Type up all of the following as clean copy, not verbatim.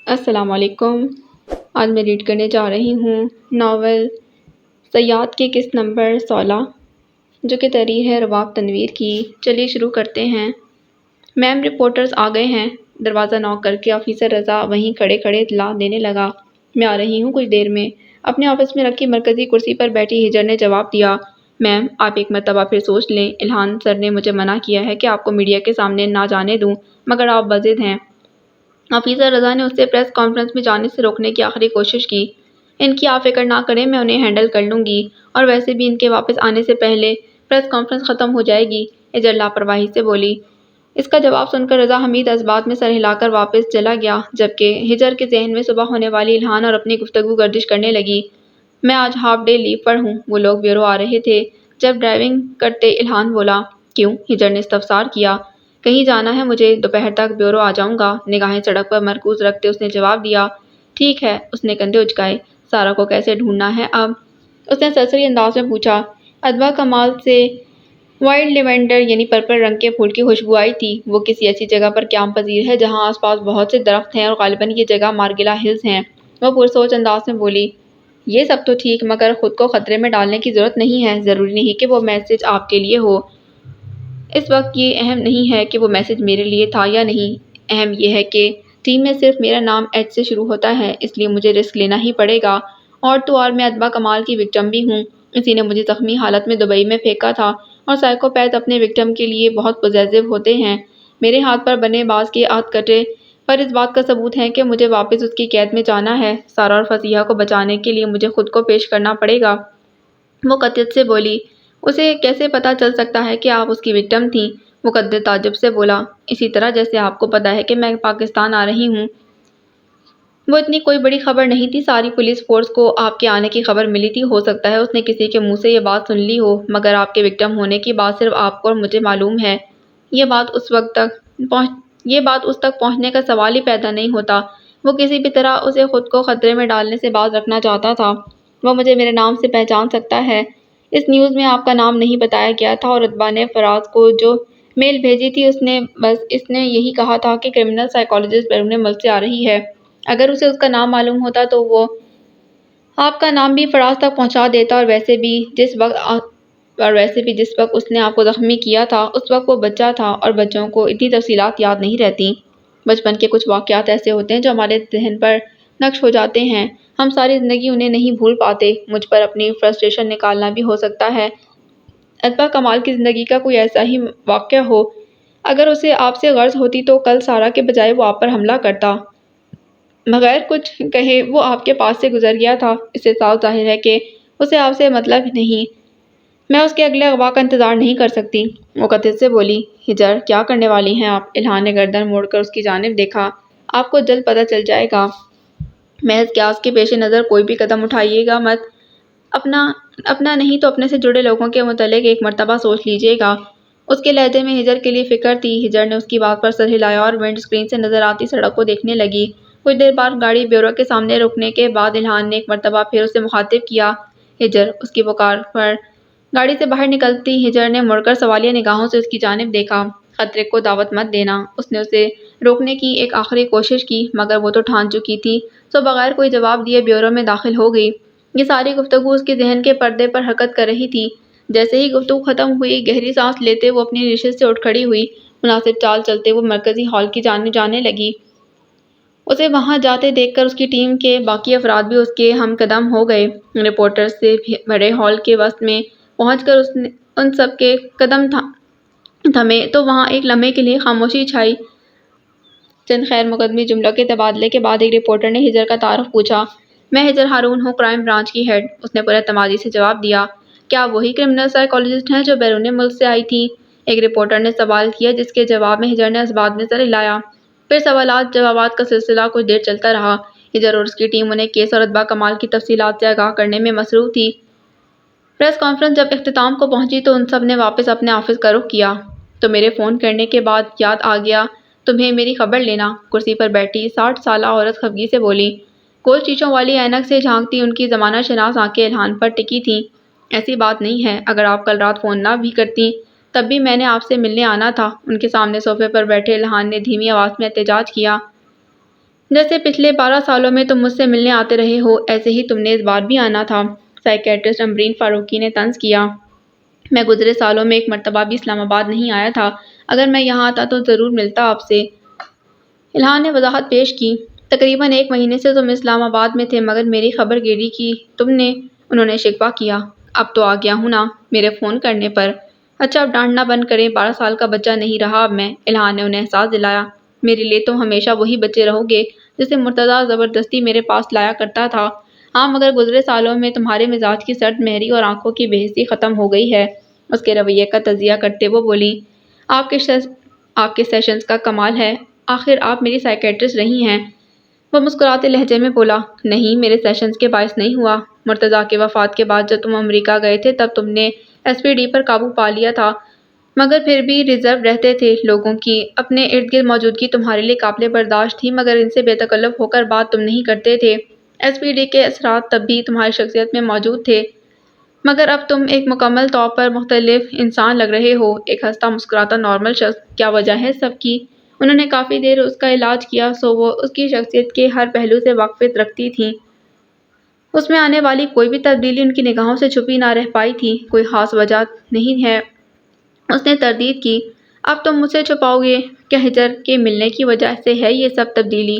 السلام علیکم۔ آج میں ریڈ کرنے جا رہی ہوں ناول صیاد کی قسط نمبر 16 جو کہ تحریر ہے رباب تنویر کی۔ چلیے شروع کرتے ہیں۔ میم رپورٹرز آ گئے ہیں۔ دروازہ نوک کر کے آفیسر رضا وہیں کھڑے کھڑے اطلاع دینے لگا۔ میں آ رہی ہوں کچھ دیر میں۔ اپنے آفس میں رکھی مرکزی کرسی پر بیٹھی ہجر نے جواب دیا، میم آپ ایک مرتبہ پھر سوچ لیں، الہان سر نے مجھے منع کیا ہے کہ آپ کو میڈیا کے سامنے نہ جانے دوں، مگر آپ بضد ہیں۔ آفیسر رضا نے اسے پریس کانفرنس میں جانے سے روکنے کی آخری کوشش کی۔ ان کی آپ فکر نہ کریں، میں انہیں ہینڈل کر لوں گی، اور ویسے بھی ان کے واپس آنے سے پہلے پریس کانفرنس ختم ہو جائے گی، ہجر لاپرواہی سے بولی۔ اس کا جواب سن کر رضا حمید اس بات میں سر ہلا کر واپس چلا گیا، جبکہ ہجر کے ذہن میں صبح ہونے والی الہان اور اپنی گفتگو گردش کرنے لگی۔ میں آج ہاف ڈے لیو پر ہوں۔ وہ لوگ بیورو آ رہے تھے۔ جب ڈرائیونگ کرتے الہان بولا، کیوں؟ ہجر نے استفسار کیا۔ کہیں جانا ہے مجھے، دوپہر تک بیورو آ جاؤں گا، نگاہیں سڑک پر مرکوز رکھتے اس نے جواب دیا۔ ٹھیک ہے، اس نے کندھے اچکائے۔ سارا کو کیسے ڈھونڈنا ہے اب؟ اس نے سرسری انداز میں پوچھا۔ ادبا کمال سے وائلڈ لیونڈر یعنی پرپل رنگ کے پھول کی خوشبو آئی تھی۔ وہ کسی ایسی جگہ پر قیام پذیر ہے جہاں آس پاس بہت سے درخت ہیں، اور غالباً یہ جگہ مارگلا ہلز ہیں۔ وہ پرسوچ انداز میں بولی، یہ سب تو ٹھیک، مگر خود کو خطرے میں ڈالنے کی ضرورت نہیں ہے۔ ضروری نہیں کہ وہ میسج آپ کے لیے ہو۔ اس وقت یہ اہم نہیں ہے کہ وہ میسج میرے لیے تھا یا نہیں، اہم یہ ہے کہ ٹیم میں صرف میرا نام ایچ سے شروع ہوتا ہے، اس لیے مجھے رسک لینا ہی پڑے گا۔ اور تو اور میں ادبا کمال کی وکٹم بھی ہوں۔ اسی نے مجھے زخمی حالت میں دبئی میں پھینکا تھا، اور سائیکوپیتھ اپنے وکٹم کے لیے بہت پوزیسو ہوتے ہیں۔ میرے ہاتھ پر بنے باز کے ہاتھ کٹے پر اس بات کا ثبوت ہے کہ مجھے واپس اس کی قید میں جانا ہے۔ سارا اور فصیحہ کو بچانے کے لیے مجھے خود کو پیش کرنا پڑے گا۔ وہ قطعیت سے بولی، اسے کیسے پتہ چل سکتا ہے کہ آپ اس کی وکٹم تھیں؟ مقدر تعجب سے بولا، اسی طرح جیسے آپ کو پتہ ہے کہ میں پاکستان آ رہی ہوں۔ وہ اتنی کوئی بڑی خبر نہیں تھی، ساری پولیس فورس کو آپ کے آنے کی خبر ملی تھی۔ ہو سکتا ہے اس نے کسی کے منہ سے یہ بات سن لی ہو، مگر آپ کے وکٹم ہونے کی بات صرف آپ کو اور مجھے معلوم ہے۔ یہ بات اس تک پہنچنے کا سوال ہی پیدا نہیں ہوتا۔ وہ کسی بھی طرح اسے خود کو خطرے میں ڈالنے سے باز رکھنا چاہتا تھا۔ وہ مجھے میرے نام سے پہچان سکتا ہے۔ اس نیوز میں آپ کا نام نہیں بتایا گیا تھا، اور ادبا نے فراز کو جو میل بھیجی تھی اس نے یہی کہا تھا کہ کرمنل سائیکالوجسٹ بیرون ملک سے آ رہی ہے۔ اگر اسے اس کا نام معلوم ہوتا تو وہ آپ کا نام بھی فراز تک پہنچا دیتا، اور ویسے بھی جس وقت اس نے آپ کو زخمی کیا تھا اس وقت وہ بچہ تھا، اور بچوں کو اتنی تفصیلات یاد نہیں رہتی۔ بچپن کے کچھ واقعات ایسے ہوتے ہیں جو ہمارے ذہن پر نقش ہو جاتے ہیں، ہم ساری زندگی انہیں نہیں بھول پاتے۔ مجھ پر اپنی فرسٹریشن نکالنا بھی ہو سکتا ہے۔ ادبا کمال کی زندگی کا کوئی ایسا ہی واقعہ ہو، اگر اسے آپ سے غرض ہوتی تو کل سارا کے بجائے وہ آپ پر حملہ کرتا۔ بغیر کچھ کہے وہ آپ کے پاس سے گزر گیا تھا، اس سے صاف ظاہر ہے کہ اسے آپ سے مطلب نہیں۔ میں اس کے اگلے اغوا کا انتظار نہیں کر سکتی۔ وہ قطعیت سے بولی۔ ہجر، کیا کرنے والی ہیں آپ؟ الہان نے گردن موڑ کر اس کی جانب دیکھا۔ آپ کو جلد پتہ چل جائے گا۔ محض قیاس کے پیش نظر کوئی بھی قدم اٹھائیے گا مت۔ اپنا نہیں تو اپنے سے جڑے لوگوں کے متعلق ایک مرتبہ سوچ لیجیے گا۔ اس کے لہجے میں ہجر کے لیے فکر تھی۔ ہجر نے اس کی بات پر سر ہلایا اور ونڈ اسکرین سے نظر آتی سڑک کو دیکھنے لگی۔ کچھ دیر بعد گاڑی بیورو کے سامنے رکنے کے بعد الہان نے ایک مرتبہ پھر اسے مخاطب کیا، ہجر۔ اس کی پکار پر گاڑی سے باہر نکلتی ہجر نے مڑ کر سوالیہ نگاہوں سے اس کی جانب دیکھا۔ خطرے کو دعوت مت دینا۔ اس نے اسے روکنے کی ایک آخری کوشش کی، مگر وہ تو ٹھان چکی تھی، سو بغیر کوئی جواب دیے بیورو میں داخل ہو گئی۔ یہ ساری گفتگو اس کے ذہن کے پردے پر حرکت کر رہی تھی۔ جیسے ہی گفتگو ختم ہوئی، گہری سانس لیتے وہ اپنی نشست سے اٹھ کھڑی ہوئی۔ مناسب چال چلتے وہ مرکزی ہال کی جانب جانے لگی۔ اسے وہاں جاتے دیکھ کر اس کی ٹیم کے باقی افراد بھی اس کے ہم قدم ہو گئے۔ رپورٹرز سے بھرے ہال کے وسط میں پہنچ کر ان سب کے قدم تھمے تو وہاں ایک لمحے کے لیے خاموشی چھائی۔ چند خیر مقدمی جملوں کے تبادلے کے بعد ایک رپورٹر نے ہجر کا تعارف پوچھا۔ میں ہجر ہارون ہوں، کرائم برانچ کی ہیڈ، اس نے پر اعتمادی سے جواب دیا۔ کیا وہی کرمنل سائیکالوجسٹ ہیں جو بیرون ملک سے آئی تھیں؟ ایک رپورٹر نے سوال کیا، جس کے جواب میں ہجر نے اس بات میں سر ہلایا۔ پھر سوالات جوابات کا سلسلہ کچھ دیر چلتا رہا۔ ہجر اور اس کی ٹیم انہیں کیس اور ادبا کمال کی تفصیلات سے آگاہ کرنے میں مصروف تھی۔ پریس کانفرنس جب اختتام کو پہنچی تو ان سب نے واپس اپنے آفس کا رخ کیا۔ تو میرے فون کرنے کے بعد یاد آ گیا تمہیں میری خبر لینا، کرسی پر بیٹھی 60 سالہ عورت خفگی سے بولی۔ گول شیشوں والی اینک سے جھانکتی ان کی زمانہ شناس آنکھیں الہان پر ٹکی تھیں۔ ایسی بات نہیں ہے، اگر آپ کل رات فون نہ بھی کرتی تب بھی میں نے آپ سے ملنے آنا تھا۔ ان کے سامنے صوفے پر بیٹھے الہان نے دھیمی آواز میں احتجاج کیا۔ جیسے پچھلے 12 سالوں میں تم مجھ سے ملنے آتے رہے ہو، ایسے ہی تم نے اس بار بھی آنا تھا، سائیکیٹرسٹ امبرین فاروقی نے طنز کیا۔ میں گزرے سالوں میں ایک مرتبہ بھی اسلام آباد نہیں آیا تھا، اگر میں یہاں آتا تو ضرور ملتا آپ سے۔ الہان نے وضاحت پیش کی۔ تقریباً 1 مہینے سے تم اسلام آباد میں تھے مگر میری خبر گیری کی تم نے، انہوں نے شکوہ کیا۔ اب تو آ گیا ہوں نا، میرے فون کرنے پر۔ اچھا اب ڈانٹنا بند کریں، 12 سال کا بچہ نہیں رہا اب میں، الہان نے انہیں احساس دلایا۔ میرے لیے تم ہمیشہ وہی بچے رہو گے جسے مرتضیٰ زبردستی میرے پاس لایا کرتا تھا۔ ہاں مگر گزرے سالوں میں تمہارے مزاج کی سرد مہری اور آنکھوں کی بے حسی ختم ہو گئی ہے۔ اس کے رویے کا تجزیہ کرتے وہ بولی، آپ کے سیشنز کا کمال ہے، آخر آپ میری سائیکیٹرسٹ رہی ہیں۔ وہ مسکراتے لہجے میں بولا، نہیں میرے سیشنز کے باعث نہیں ہوا، مرتضیٰ کی وفات کے بعد جب تم امریکہ گئے تھے تب تم نے ایس پی ڈی پر قابو پا لیا تھا مگر پھر بھی ریزرو رہتے تھے، لوگوں کی اپنے ارد گرد موجودگی تمہارے لیے قابل برداشت تھی مگر ان سے بے تکلف ہو کر بات تم نہیں کرتے تھے۔ ایس پی ڈی کے اثرات تب بھی تمہاری شخصیت میں موجود تھے مگر اب تم ایک مکمل طور پر مختلف انسان لگ رہے ہو، ایک ہنستا مسکراتا نارمل شخص۔ کیا وجہ ہے سب کی؟ انہوں نے کافی دیر اس کا علاج کیا سو وہ اس کی شخصیت کے ہر پہلو سے واقفیت رکھتی تھیں۔ اس میں آنے والی کوئی بھی تبدیلی ان کی نگاہوں سے چھپی نہ رہ پائی تھی۔ کوئی خاص وجہ نہیں ہے، اس نے تردید کی۔ اب تم مجھ سے چھپاؤ گے کہ ہجر کے ملنے کی وجہ سے ہے یہ سب تبدیلی؟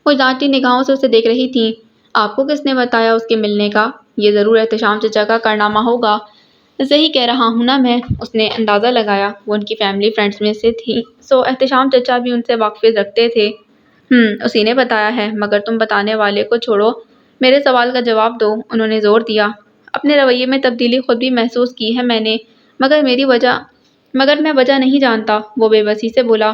وہ جانتی نگاہوں سے اسے دیکھ رہی تھیں۔ آپ کو کس نے بتایا اس کے ملنے کا؟ یہ ضرور احتشام چچا کا کارنامہ ہوگا۔ صحیح کہہ رہا ہوں نا میں، اس نے اندازہ لگایا، وہ ان کی فیملی فرینڈز میں سے تھی سو احتشام چچا بھی ان سے واقفیت رکھتے تھے۔ اسی نے بتایا ہے، مگر تم بتانے والے کو چھوڑو، میرے سوال کا جواب دو، انہوں نے زور دیا۔ اپنے رویے میں تبدیلی خود بھی محسوس کی ہے میں نے، مگر میں وجہ نہیں جانتا، وہ بے بسی سے بولا۔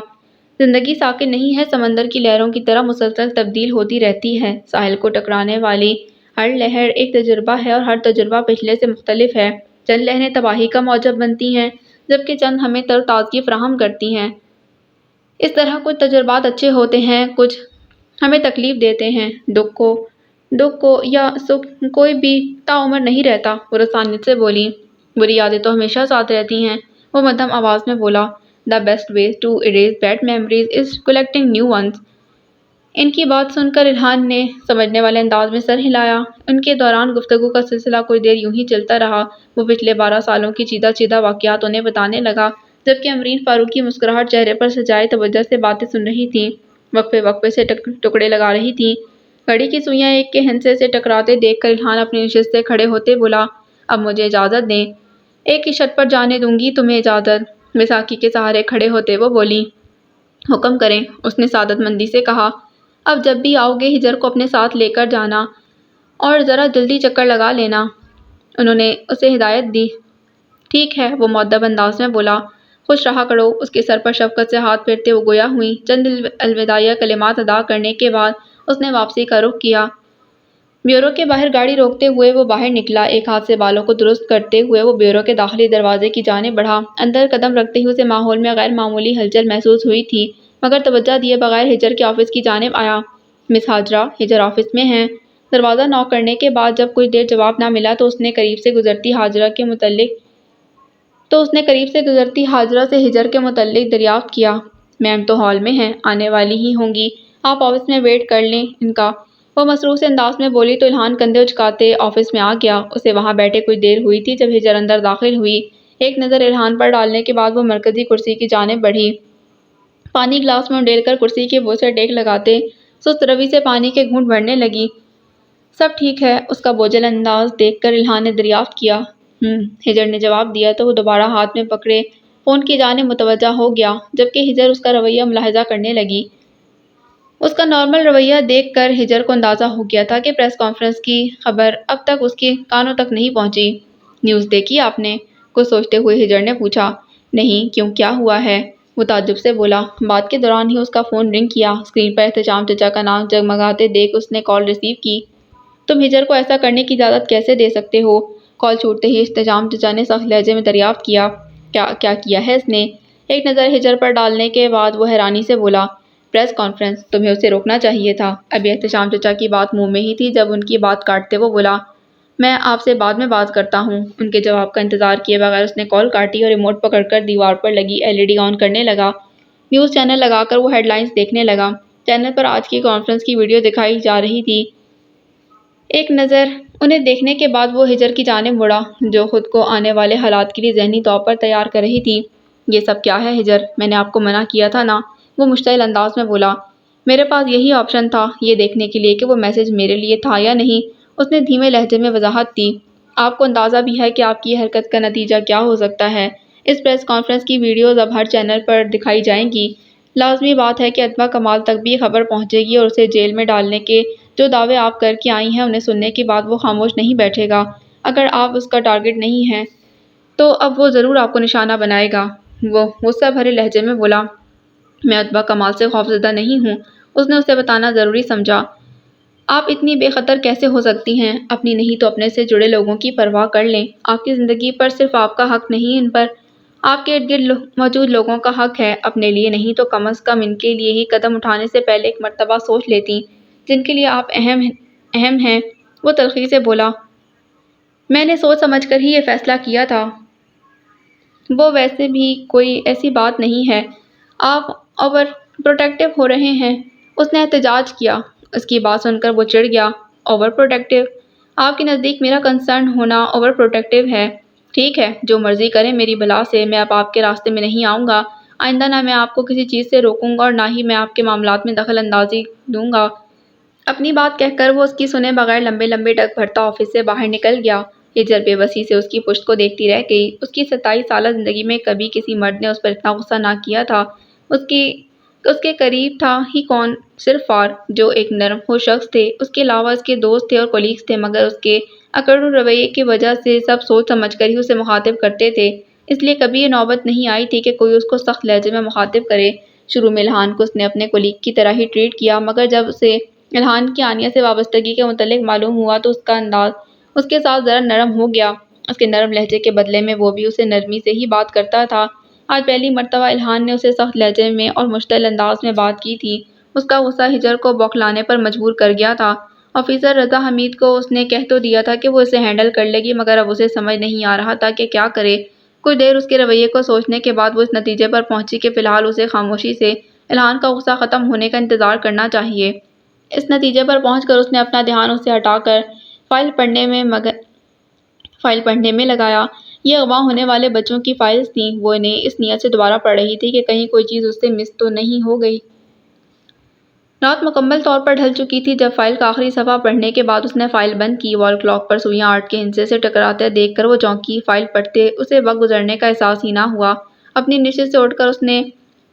زندگی ساکن نہیں ہے، سمندر کی لہروں کی طرح مسلسل تبدیل ہوتی رہتی ہے، ساحل کو ٹکرانے والی ہر لہر ایک تجربہ ہے اور ہر تجربہ پچھلے سے مختلف ہے۔ چند لہریں تباہی کا موجب بنتی ہیں جبکہ چند ہمیں تر و تازگی فراہم کرتی ہیں۔ اس طرح کچھ تجربات اچھے ہوتے ہیں، کچھ ہمیں تکلیف دیتے ہیں۔ دکھ کو یا سکھ کوئی بھی تاعمر نہیں رہتا، وہ رسانیت سے بولی۔ بری یادیں تو ہمیشہ ساتھ رہتی ہیں، وہ مدھم آواز میں بولا۔ The best way to erase bad memories is collecting new ones۔ ان کی بات سن کر الہان نے سمجھنے والے انداز میں سر ہلایا۔ ان کے دوران گفتگو کا سلسلہ کچھ دیر یوں ہی چلتا رہا۔ وہ پچھلے 12 سالوں کی چیدہ چیدہ واقعات انہیں بتانے لگا جبکہ امبرین فاروقی مسکراہٹ چہرے پر سجائے توجہ سے باتیں سن رہی تھیں، وقفے سے ٹکڑے لگا رہی تھیں۔ گھڑی کی سوئیاں ایک کے ہنسے سے ٹکراتے دیکھ کر الہان اپنی نشست سے کھڑے ہوتے بولا، اب مجھے اجازت دیں، ایک کی چھت پر جانے دوں گی تمہیں اجازت۔ بیساکھی کے سہارے کھڑے ہوتے وہ بولی، حکم کریں، اس نے سعادت مندی سے کہا۔ اب جب بھی آؤ گے ہجر کو اپنے ساتھ لے کر جانا اور ذرا جلدی چکر لگا لینا، انہوں نے اسے ہدایت دی۔ ٹھیک ہے، وہ مؤدب انداز میں بولا۔ خوش رہا کرو، اس کے سر پر شفقت سے ہاتھ پھیرتے وہ گویا ہوئیں۔ چند الوداعیہ کلمات ادا کرنے کے بعد اس نے واپسی کا رخ کیا۔ بیورو کے باہر گاڑی روکتے ہوئے وہ باہر نکلا، ایک ہاتھ سے بالوں کو درست کرتے ہوئے وہ بیورو کے داخلی دروازے کی جانب بڑھا۔ اندر قدم رکھتے ہی اسے ماحول میں غیر معمولی ہلچل محسوس ہوئی تھی مگر توجہ دیے بغیر ہجر کے آفس کی جانب آیا۔ مس ہاجرہ، ہجر آفس میں ہیں۔ دروازہ نوک کرنے کے بعد جب کچھ دیر جواب نہ ملا تو اس نے قریب سے گزرتی ہاجرہ سے ہجر کے متعلق دریافت کیا۔ میم تو ہال میں ہیں، آنے والی ہی ہوں گی، آپ آفس میں ویٹ کر لیں ان کا، وہ مسروس انداز میں بولی تو الہان کندھے اچکاتے آفس میں آ گیا۔ اسے وہاں بیٹھے کچھ دیر ہوئی تھی جب ہجر اندر داخل ہوئی۔ ایک نظر الہان پر ڈالنے کے بعد وہ مرکزی کرسی کی جانب بڑھی، پانی گلاس میں انڈیل کر کرسی کے بوجھ سے ٹیک لگاتے سست روی سے پانی کے گھونٹ بھرنے لگی۔ سب ٹھیک ہے، اس کا بوجھل انداز دیکھ کر الہان نے دریافت کیا۔ ہجر نے جواب دیا تو وہ دوبارہ ہاتھ میں پکڑے فون کی جانب متوجہ ہو گیا جبکہ ہجر اس کا رویہ ملاحظہ کرنے لگی۔ اس کا نارمل رویہ دیکھ کر ہجر کو اندازہ ہو گیا تھا کہ پریس کانفرنس کی خبر اب تک اس کے کانوں تک نہیں پہنچی۔ نیوز دیکھی آپ نے؟ کچھ سوچتے ہوئے ہجر نے پوچھا۔ نہیں، کیوں کیا ہوا ہے؟ وہ تعجب سے بولا۔ بات کے دوران ہی اس کا فون رنگ کیا، اسکرین پر احتشام چچا کا نام جگمگاتے دیکھ اس نے کال ریسیو کی۔ تم ہجر کو ایسا کرنے کی اجازت کیسے دے سکتے ہو؟ کال چھوٹتے ہی احتشام چچا نے سخت لہجے میں دریافت کیا۔ کیا کیا ہے اس نے؟ ایک نظر ہجر پر ڈالنے کے بعد وہ حیرانی سے بولا، پریس کانفرنس، تمہیں اسے روکنا چاہیے تھا۔ ابھی احتشام چچا کی بات منہ میں ہی تھی جب ان کی بات کاٹتے وہ بولا، میں آپ سے بعد میں بات کرتا ہوں۔ ان کے جواب کا انتظار کیے بغیر اس نے کال کاٹی اور ریموٹ پکڑ کر دیوار پر لگی LED آن کرنے لگا۔ نیوز چینل لگا کر وہ ہیڈ لائنز دیکھنے لگا۔ چینل پر آج کی کانفرنس کی ویڈیو دکھائی جا رہی تھی۔ ایک نظر انہیں دیکھنے کے بعد وہ ہجر کی جانب مڑا جو خود کو آنے والے حالات کے لیے ذہنی طور پر تیار کر رہی تھی۔ یہ سب کیا ہے ہجر؟ میں نے آپ کو منع کیا تھا نا؟ وہ مشتعل انداز میں بولا۔ میرے پاس یہی آپشن تھا، یہ دیکھنے کے لیے کہ وہ میسج میرے لیے تھا یا نہیں، اس نے دھیمے لہجے میں وضاحت دی۔ آپ کو اندازہ بھی ہے کہ آپ کی حرکت کا نتیجہ کیا ہو سکتا ہے۔ اس پریس کانفرنس کی ویڈیوز اب ہر چینل پر دکھائی جائیں گی۔ لازمی بات ہے کہ اتبا کمال تک بھی یہ خبر پہنچے گی اور اسے جیل میں ڈالنے کے جو دعوے آپ کر کے آئی ہیں انہیں سننے کے بعد وہ خاموش نہیں بیٹھے گا۔ اگر آپ اس کا ٹارگٹ نہیں ہیں تو اب وہ ضرور آپ کو نشانہ بنائے گا۔ وہ غصہ بھرے لہجے میں بولا۔ میں اتبا کمال سے خوفزدہ نہیں ہوں، اس نے اسے بتانا ضروری سمجھا۔ آپ اتنی بے خطر کیسے ہو سکتی ہیں؟ اپنی نہیں تو اپنے سے جڑے لوگوں کی پرواہ کر لیں۔ آپ کی زندگی پر صرف آپ کا حق نہیں، ان پر آپ کے ارد گرد موجود لوگوں کا حق ہے۔ اپنے لیے نہیں تو کم از کم ان کے لیے ہی قدم اٹھانے سے پہلے ایک مرتبہ سوچ لیتی جن کے لیے آپ اہم ہیں۔ وہ تلخی سے بولا۔ میں نے سوچ سمجھ کر ہی یہ فیصلہ کیا تھا۔ وہ ویسے بھی کوئی ایسی بات نہیں ہے، آپ اوور پروٹیکٹیو ہو رہے ہیں، اس نے احتجاج کیا۔ اس کی بات سن کر وہ چڑ گیا۔ Over protective? آپ کے نزدیک میرا کنسرن ہونا اوور پروٹیکٹیو ہے؟ ٹھیک ہے، جو مرضی کریں میری بلا سے، میں اب آپ کے راستے میں نہیں آؤں گا۔ آئندہ نہ میں آپ کو کسی چیز سے روکوں گا اور نہ ہی میں آپ کے معاملات میں دخل اندازی دوں گا۔ اپنی بات کہہ کر وہ اس کی سنے بغیر لمبے لمبے ڈگ بھرتا آفس سے باہر نکل گیا۔ ہجر بے بسی سے اس کی پشت کو دیکھتی رہ گئی۔ اس کی 27 سالہ زندگی میں کبھی کسی مرد نے اس پر اتنا غصہ نہ کیا تھا۔ اس کے قریب تھا ہی کون، صرف فار، جو ایک نرم ہوش شخص تھے۔ اس کے علاوہ اس کے دوست تھے اور کولیگز تھے، مگر اس کے اکڑو رویے کی وجہ سے سب سوچ سمجھ کر ہی اسے مخاطب کرتے تھے، اس لیے کبھی یہ نوبت نہیں آئی تھی کہ کوئی اس کو سخت لہجے میں مخاطب کرے۔ شروع میں الہان کو اس نے اپنے کولیگ کی طرح ہی ٹریٹ کیا، مگر جب اسے الہان کی عانیہ سے وابستگی کے متعلق معلوم ہوا تو اس کا انداز اس کے ساتھ ذرا نرم ہو گیا۔ اس کے نرم لہجے کے بدلے میں وہ بھی اسے نرمی سے ہی بات کرتا تھا۔ آج پہلی مرتبہ الہان نے اسے سخت لہجے میں اور مشتعل انداز میں بات کی تھی۔ اس کا غصہ ہجر کو بوکھلانے پر مجبور کر گیا تھا۔ آفیسر رضا حمید کو اس نے کہہ تو دیا تھا کہ وہ اسے ہینڈل کر لے گی، مگر اب اسے سمجھ نہیں آ رہا تھا کہ کیا کرے۔ کچھ دیر اس کے رویے کو سوچنے کے بعد وہ اس نتیجے پر پہنچی کہ فی الحال اسے خاموشی سے الہان کا غصہ ختم ہونے کا انتظار کرنا چاہیے۔ اس نتیجے پر پہنچ کر اس نے اپنا دھیان اس سے ہٹا کر فائل پڑھنے میں لگایا۔ یہ اغوا ہونے والے بچوں کی فائلز تھیں۔ وہ انہیں اس نیت سے دوبارہ پڑھ رہی تھی کہ کہیں کوئی چیز اس سے مس تو نہیں ہو گئی۔ رات مکمل طور پر ڈھل چکی تھی جب فائل کا آخری صفحہ پڑھنے کے بعد اس نے فائل بند کی۔ وال کلاک پر سوئیاں 8 کے ہندسے سے ٹکراتے دیکھ کر وہ چونکی۔ فائل پڑھتے اسے وقت گزرنے کا احساس ہی نہ ہوا۔ اپنی نشست سے اٹھ کر اس نے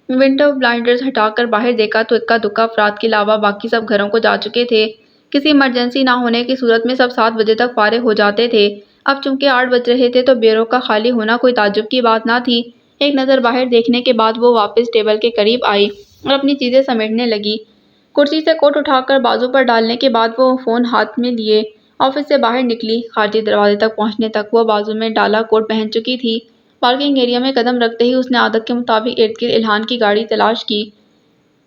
ونڈو بلائنڈرز ہٹا کر باہر دیکھا تو اکا دکا افراد کے علاوہ باقی سب گھروں کو جا چکے تھے۔ کسی ایمرجنسی نہ ہونے کی صورت میں سب 7 بجے تک فارغ ہو جاتے تھے۔ اب چونکہ 8 بج رہے تھے تو بیورو کا خالی ہونا کوئی تعجب کی بات نہ تھی۔ ایک نظر باہر دیکھنے کے بعد وہ واپس ٹیبل کے قریب آئی اور اپنی چیزیں سمیٹنے لگی۔ کرسی سے کوٹ اٹھا کر بازو پر ڈالنے کے بعد وہ فون ہاتھ میں لیے آفس سے باہر نکلی۔ خارجی دروازے تک پہنچنے تک وہ بازو میں ڈالا کوٹ پہن چکی تھی۔ پارکنگ ایریا میں قدم رکھتے ہی اس نے عادت کے مطابق ارد گرد الہان کی گاڑی تلاش کی،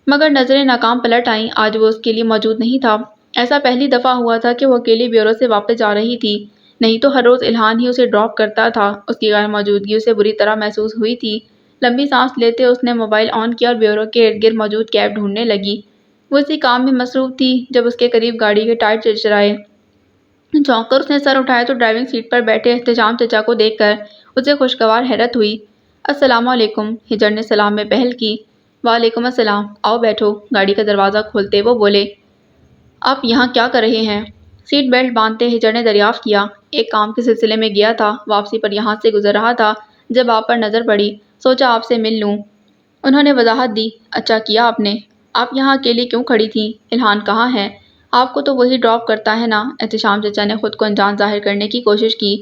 مگر نظریں ناکام پلٹ آئیں۔ آج وہ اس کے لیے موجود نہیں تھا۔ ایسا پہلی دفعہ ہوا تھا کہ وہ اکیلی بیورو سے واپس جا رہی تھی، نہیں تو ہر روز الہان ہی اسے ڈراپ کرتا تھا۔ اس کی غیر موجودگی اسے بری طرح محسوس ہوئی تھی۔ لمبی سانس لیتے اس نے موبائل آن کیا اور بیورو کے ارد گرد موجود کیب ڈھونڈنے لگی۔ وہ اسی کام میں مصروف تھی جب اس کے قریب گاڑی کے ٹائر چرچرائے۔ چونک کر اس نے سر اٹھایا تو ڈرائیونگ سیٹ پر بیٹھے احتشام چچا کو دیکھ کر اسے خوشگوار حیرت ہوئی۔ السلام علیکم، ہجر نے سلام میں پہل کی۔ وعلیکم السلام، آؤ بیٹھو، گاڑی کا دروازہ کھولتے وہ بولے۔ آپ یہاں کیا کر رہے ہیں؟ سیٹ بیلٹ باندھتے ہجر نے دریافت کیا۔ ایک کام کے سلسلے میں گیا تھا، واپسی پر یہاں سے گزر رہا تھا جب آپ پر نظر پڑی، سوچا آپ سے مل لوں۔ انہوں نے وضاحت دی۔ اچھا کیا آپ نے۔ آپ یہاں اکیلی کیوں کھڑی تھیں؟ الہان کہاں ہے؟ آپ کو تو وہی ڈراپ کرتا ہے نا؟ احتشام چچا نے خود کو انجان ظاہر کرنے کی کوشش کی۔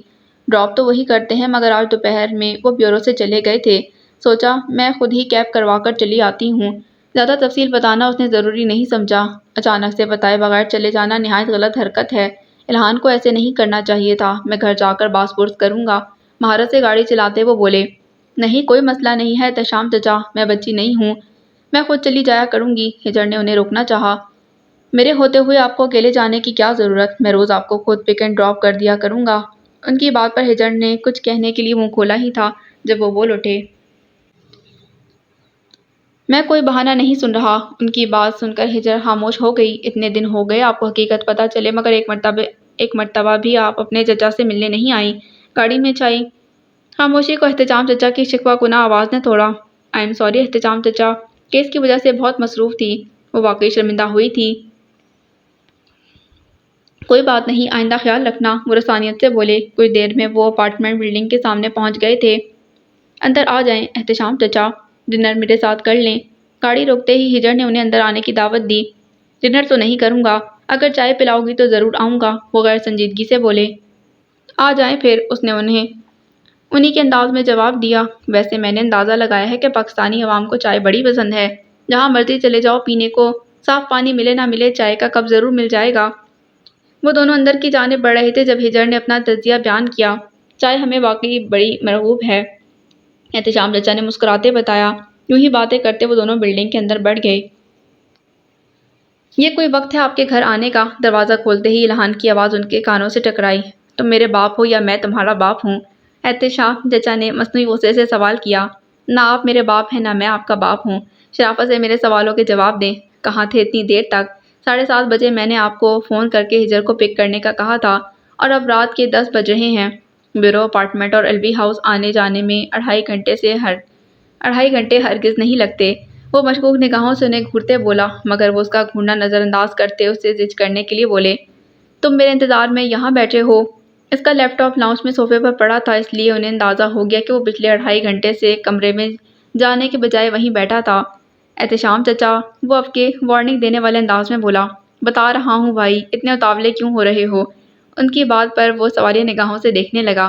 ڈراپ تو وہی کرتے ہیں، مگر آج دوپہر میں وہ بیورو سے چلے گئے تھے، سوچا میں خود ہی کیب کروا کر چلی آتی ہوں۔ زیادہ تفصیل بتانا اس نے ضروری نہیں سمجھا۔ اچانک سے بتائے بغیر چلے جانا نہایت غلط حرکت ہے، الہان کو ایسے نہیں کرنا چاہیے تھا۔ میں گھر جا کر باس پرس کروں گا، مہارت سے گاڑی چلاتے وہ بولے۔ نہیں کوئی مسئلہ نہیں ہے احتشام چچا، میں بچی نہیں ہوں، میں خود چلی جایا کروں گی۔ ہجر نے انہیں روکنا چاہا۔ میرے ہوتے ہوئے آپ کو اکیلے جانے کی کیا ضرورت، میں روز آپ کو خود پک اینڈ ڈراپ کر دیا کروں گا۔ ان کی بات پر ہجر نے کچھ کہنے کے لیے منہ کھولا ہی تھا جب وہ بول اٹھے۔ میں کوئی بہانہ نہیں سن رہا۔ ان کی بات سن کر ہجر خاموش ہو گئی۔ اتنے دن ہو گئے آپ کو حقیقت پتہ چلے، مگر ایک مرتبہ بھی آپ اپنے چچا سے ملنے نہیں آئی۔ گاڑی میں چائے۔ خاموشی کو احتشام چچا کی شکوہ کنہ آواز نے توڑا۔ آئی ایم سوری احتشام چچا، کیس کی وجہ سے بہت مصروف تھی۔ وہ واقعی شرمندہ ہوئی تھی۔ کوئی بات نہیں، آئندہ خیال رکھنا، وہ رسانیت سے بولے۔ کچھ دیر میں وہ اپارٹمنٹ بلڈنگ کے سامنے پہنچ گئے تھے۔ اندر آ جائیں احتشام چچا، ڈنر میرے ساتھ کر لیں۔ گاڑی روکتے ہی ہجر نے انہیں اندر آنے کی دعوت دی۔ ڈنر تو نہیں کروں گا، اگر چائے پلاؤ گی تو ضرور آؤں گا، وہ غیر سنجیدگی سے بولے۔ آ جائیں پھر، اس نے انہی کے انداز میں جواب دیا۔ ویسے میں نے اندازہ لگایا ہے کہ پاکستانی عوام کو چائے بڑی پسند ہے۔ جہاں مرضی چلے جاؤ، پینے کو صاف پانی ملے نہ ملے، چائے کا کپ ضرور مل جائے گا۔ وہ دونوں اندر کی جانب بڑھ رہے تھے جب ہجر نے اپنا تجزیہ بیان کیا۔ چائے ہمیں واقعی بڑی مرغوب ہے، احتشام چچا نے مسکراتے بتایا۔ یوں ہی باتیں کرتے وہ دونوں بلڈنگ کے اندر بڑھ گئے۔ یہ کوئی وقت ہے آپ کے گھر آنے کا؟ دروازہ کھولتے ہی الہان کی آواز ان کے کانوں سے ٹکرائی۔ تم میرے باپ ہو یا میں تمہارا باپ ہوں؟ احتشام چچا نے مصنوعی غصے سے سوال کیا۔ نہ آپ میرے باپ ہیں نہ میں آپ کا باپ ہوں۔ شرافت سے میرے سوالوں کے جواب دیں۔ کہاں تھے اتنی دیر تک؟ 7:30 بجے میں نے آپ کو فون کر کے ہجر کو پک کرنے کا کہا تھا، اور اب رات کے 10 بج رہے ہیں۔ بیورو اپارٹمنٹ اور ایل بی ہاؤس آنے جانے میں 2.5 گھنٹے ہرگز نہیں لگتے۔ وہ مشکوک نگاہوں سے انہیں گھورتے بولا، مگر وہ اس کا گھورنا نظر انداز کرتے اسے زج کرنے کے لیے بولے۔ تم میرے انتظار میں یہاں بیٹھے ہو؟ اس کا لیپ ٹاپ لاؤنج میں صوفے پر پڑا تھا، اس لیے انہیں اندازہ ہو گیا کہ وہ پچھلے 2.5 گھنٹے سے کمرے میں جانے کے بجائے وہیں بیٹھا تھا۔ احتشام چچا، وہ اب کے وارننگ دینے والے انداز میں بولا۔ بتا رہا ہوں بھائی، اتنے اتاولے کیوں ہو رہے ہو؟ ان کی بات پر وہ سوالیہ نگاہوں سے دیکھنے لگا۔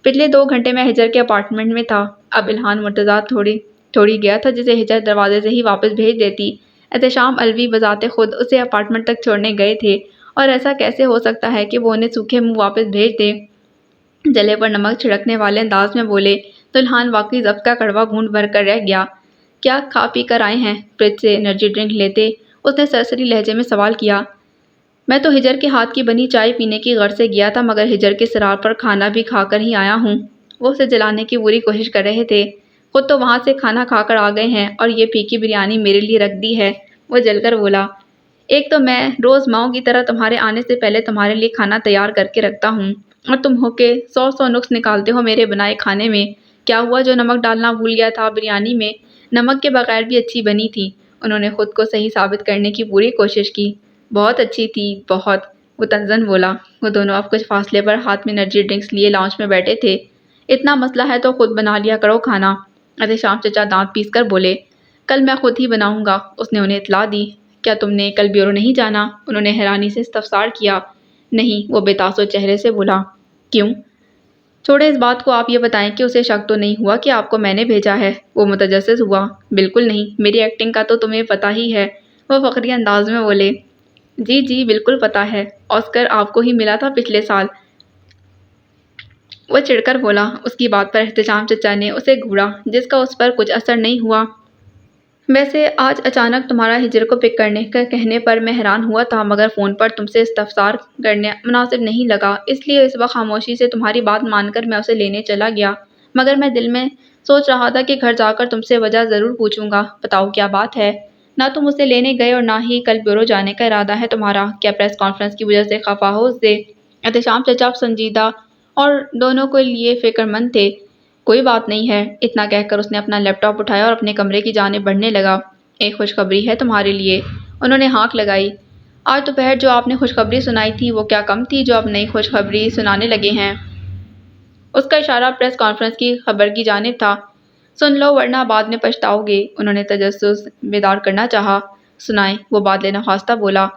پچھلے 2 گھنٹے میں ہجر کے اپارٹمنٹ میں تھا۔ اب الہان مرتضیٰ تھوڑی گیا تھا جسے ہجر دروازے سے ہی واپس بھیج دیتی۔ احتشام الوی بذات خود اسے اپارٹمنٹ تک چھوڑنے گئے تھے، اور ایسا کیسے ہو سکتا ہے کہ وہ انہیں سوکھے منہ واپس بھیج دے؟ جلے پر نمک چھڑکنے والے انداز میں بولے تو الہان واقعی ضبط کا کڑوا گھونٹ بھر کر رہ گیا۔ کیا کھا پی کر آئے ہیں؟ فریج سے انرجی ڈرنک لیتے اس نے سرسری لہجے میں سوال کیا۔ میں تو ہجر کے ہاتھ کی بنی چائے پینے کی غرض سے گیا تھا، مگر ہجر کے اصرار پر کھانا بھی کھا کر ہی آیا ہوں۔ وہ اسے جلانے کی پوری کوشش کر رہے تھے۔ خود تو وہاں سے کھانا کھا کر آ گئے ہیں، اور یہ پھیکی بریانی میرے لیے رکھ دی ہے، وہ جل کر بولا۔ ایک تو میں روز ماؤں کی طرح تمہارے آنے سے پہلے تمہارے لیے کھانا تیار کر کے رکھتا ہوں، اور تم ہو کے 100 نقص نکالتے ہو میرے بنائے کھانے میں۔ کیا ہوا جو نمک ڈالنا بھول گیا تھا بریانی میں؟ نمک کے بغیر بھی اچھی بنی تھی۔ انہوں نے خود کو صحیح ثابت کرنے کی پوری کوشش کی۔ بہت اچھی تھی، بہت، وہ طنزاً بولا۔ وہ دونوں اب کچھ فاصلے پر ہاتھ میں انرجی ڈرنکس لیے لاؤنج میں بیٹھے تھے۔ اتنا مسئلہ ہے تو خود بنا لیا کرو کھانا، احتشام چچا دانت پیس کر بولے۔ کل میں خود ہی بناؤں گا، اس نے انہیں اطلاع دی۔ کیا تم نے کل بیورو نہیں جانا؟ انہوں نے حیرانی سے استفسار کیا۔ نہیں، وہ بے تاثر چہرے سے بولا۔ کیوں؟ چھوڑیں اس بات کو، آپ یہ بتائیں کہ اسے شک تو نہیں ہوا کہ آپ کو میں نے بھیجا ہے؟ وہ متجسس ہوا۔ بالکل نہیں، میری ایکٹنگ کا تو تمہیں پتہ ہی ہے، وہ فخریہ انداز میں بولے۔ جی بالکل پتہ ہے، آسکر آپ کو ہی ملا تھا پچھلے سال، وہ چڑھ کر بولا۔ اس کی بات پر احتشام چچا نے اسے گھورا، جس کا اس پر کچھ اثر نہیں ہوا۔ ویسے آج اچانک تمہارا ہجر کو پک کرنے کا کہنے پر میں حیران ہوا تھا، مگر فون پر تم سے استفسار کرنا مناسب نہیں لگا، اس لیے اس وقت خاموشی سے تمہاری بات مان کر میں اسے لینے چلا گیا۔ مگر میں دل میں سوچ رہا تھا کہ گھر جا کر تم سے وجہ ضرور پوچھوں گا۔ بتاؤ کیا بات ہے؟ نہ تم اسے لینے گئے اور نہ ہی کل بیورو جانے کا ارادہ ہے تمہارا۔ کیا پریس کانفرنس کی وجہ سے خفا ہو اس سے؟ احتشام چچا سنجیدہ اور دونوں کے لیے فکر مند تھے۔ کوئی بات نہیں ہے، اتنا کہہ کر اس نے اپنا لیپ ٹاپ اٹھایا اور اپنے کمرے کی جانب بڑھنے لگا۔ ایک خوشخبری ہے تمہارے لیے، انہوں نے ہانک لگائی۔ آج دوپہر جو آپ نے خوشخبری سنائی تھی وہ کیا کم تھی جو اب نئی خوشخبری سنانے لگے ہیں؟ اس کا اشارہ پریس کانفرنس کی خبر کی جانب تھا۔ سن لو ورنہ بعد میں پچھتاؤ گے، انہوں نے تجسس بیدار کرنا چاہا۔ سنائیں، وہ بادلِ نخواستہ بولا۔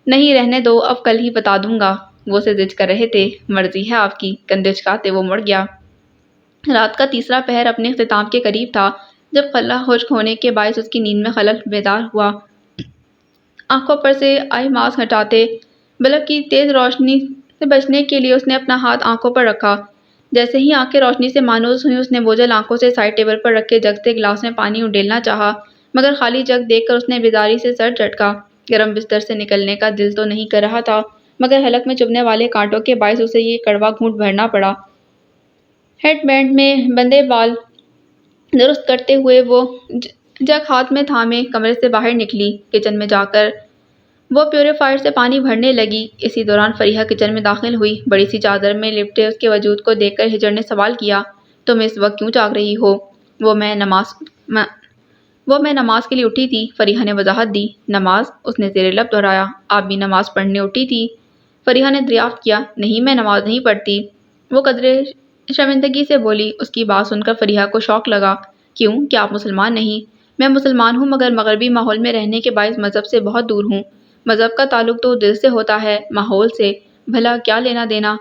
نہیں رہنے دو، اب کل ہی بتا دوں گا، وہ اسے زج کر رہے تھے۔ مرضی ہے آپ کی، کندھے اچکاتے وہ مڑ گیا۔ رات کا تیسرا پہر اپنے اختتام کے قریب تھا جب خلا خشک ہونے کے باعث اس کی نیند میں خلل بیدار ہوا۔ آنکھوں پر سے آئی ماسک ہٹاتے بلب کی تیز روشنی سے بچنے کے لیے اس نے اپنا ہاتھ آنکھوں پر رکھا۔ جیسے ہی آنکھیں روشنی سے مانوس ہوئیں اس نے بوجھل آنکھوں سے سائڈ ٹیبل پر رکھے جگ سے گلاس میں پانی اڈیلنا چاہا، مگر خالی جگ دیکھ کر اس نے بیزاری سے سر جھٹکا۔ گرم بستر سے نکلنے کا دل تو نہیں کر رہا تھا، مگر حلق میں چبھنے والے کانٹوں کے باعث اسے یہ کڑوا گھونٹ بھرنا پڑا۔ ہیڈ بینڈ میں بندھے بال درست کرتے ہوئے وہ جگ ہاتھ میں تھامے کمرے سے باہر نکلی۔ کچن میں جا کر وہ پیوریفائر سے پانی بھرنے لگی۔ اسی دوران فریحہ کچن میں داخل ہوئی۔ بڑی سی چادر میں لپٹے اس کے وجود کو دیکھ کر ہجر نے سوال کیا، تم اس وقت کیوں جاگ رہی ہو؟ وہ میں نماز کے لیے اٹھی تھی، فریحہ نے وضاحت دی۔ نماز؟ اس نے زیر لب دہرایا۔ آپ بھی نماز پڑھنے اٹھی تھی؟ فریحہ نے دریافت کیا۔ نہیں، میں نماز نہیں پڑھتی، وہ قدرے شرمندگی سے بولی۔ اس کی بات سن کر فریحہ کو شوق لگا۔ کیوں؟ کیا آپ مسلمان نہیں؟ میں مسلمان ہوں، مگر مغربی ماحول میں رہنے کے باعث مذہب سے بہت دور ہوں۔ مذہب کا تعلق تو دل سے ہوتا ہے، ماحول سے بھلا کیا لینا دینا؟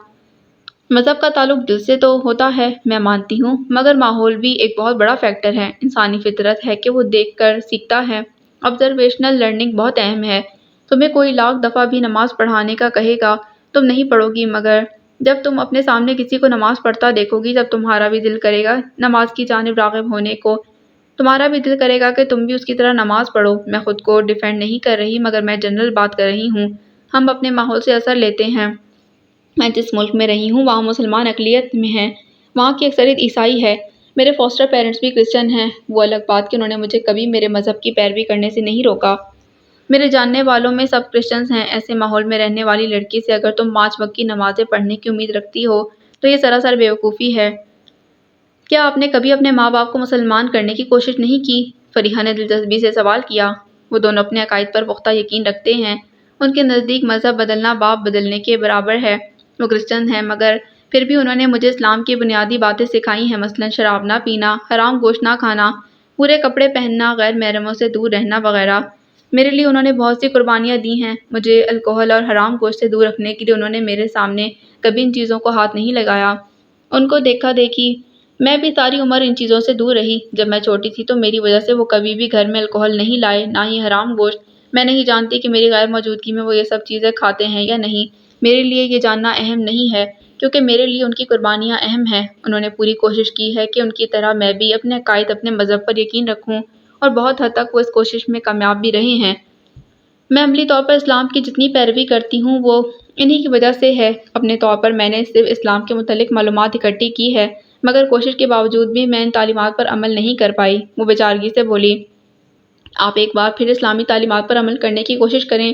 مذہب کا تعلق دل سے تو ہوتا ہے، میں مانتی ہوں، مگر ماحول بھی ایک بہت بڑا فیکٹر ہے۔ انسانی فطرت ہے کہ وہ دیکھ کر سیکھتا ہے۔ آبزرویشنل لرننگ بہت اہم ہے۔ تمہیں کوئی لاکھ دفعہ بھی نماز پڑھانے کا کہے گا، تم نہیں پڑھو گی، مگر جب تم اپنے سامنے کسی کو نماز پڑھتا دیکھو گی، جب تمہارا بھی دل کرے گا نماز کی جانب راغب ہونے کو، تمہارا بھی دل کرے گا کہ تم بھی اس کی طرح نماز پڑھو۔ میں خود کو ڈیفینڈ نہیں کر رہی، مگر میں جنرل بات کر رہی ہوں۔ ہم اپنے ماحول سے اثر لیتے ہیں۔ میں جس ملک میں رہی ہوں وہاں مسلمان اقلیت میں ہیں، وہاں کی اکثریت عیسائی ہے۔ میرے فاسٹر پیرنٹس بھی کرسچن ہیں۔ وہ الگ بات کہ انہوں نے مجھے کبھی میرے مذہب کی پیروی کرنے سے نہیں روکا۔ میرے جاننے والوں میں سب کرسچنز ہیں۔ ایسے ماحول میں رہنے والی لڑکی سے اگر تم 5 وقت کی نمازیں پڑھنے کی امید رکھتی ہو تو یہ سراسر بیوقوفی ہے۔ کیا آپ نے کبھی اپنے ماں باپ کو مسلمان کرنے کی کوشش نہیں کی؟ فریحہ نے دلچسپی سے سوال کیا۔ وہ دونوں اپنے عقائد پر پختہ یقین رکھتے ہیں۔ ان کے نزدیک مذہب بدلنا باپ بدلنے کے برابر ہے۔ وہ کرسچن ہیں، مگر پھر بھی انہوں نے مجھے اسلام کی بنیادی باتیں سکھائی ہیں، مثلاً شراب نہ پینا، حرام گوشت نہ کھانا، پورے کپڑے پہننا، غیر محرموں سے دور رہنا وغیرہ۔ میرے لیے انہوں نے بہت سی قربانیاں دی ہیں۔ مجھے الکوحل اور حرام گوشت سے دور رکھنے کے لیے انہوں نے میرے سامنے کبھی ان چیزوں کو ہاتھ نہیں لگایا۔ ان کو دیکھا دیکھی میں بھی ساری عمر ان چیزوں سے دور رہی۔ جب میں چھوٹی تھی تو میری وجہ سے وہ کبھی بھی گھر میں الکوحل نہیں لائے، نہ ہی حرام گوشت۔ میں نہیں جانتی کہ میری غیر موجودگی میں وہ یہ سب چیزیں کھاتے ہیں یا نہیں۔ میرے لیے یہ جاننا اہم نہیں ہے، کیونکہ میرے لیے ان کی قربانیاں اہم ہیں۔ انہوں نے پوری کوشش کی ہے کہ ان کی طرح میں بھی اپنے عقائد، اپنے مذہب پر یقین رکھوں، اور بہت حد تک وہ اس کوشش میں کامیاب بھی رہے ہیں۔ میں عملی طور پر اسلام کی جتنی پیروی کرتی ہوں وہ انہی کی وجہ سے ہے۔ اپنے طور پر میں نے صرف اسلام کے متعلق معلومات اکٹھی کی ہے، مگر کوشش کے باوجود بھی میں ان تعلیمات پر عمل نہیں کر پائی، وہ بیچارگی سے بولی۔ آپ ایک بار پھر اسلامی تعلیمات پر عمل کرنے کی کوشش کریں،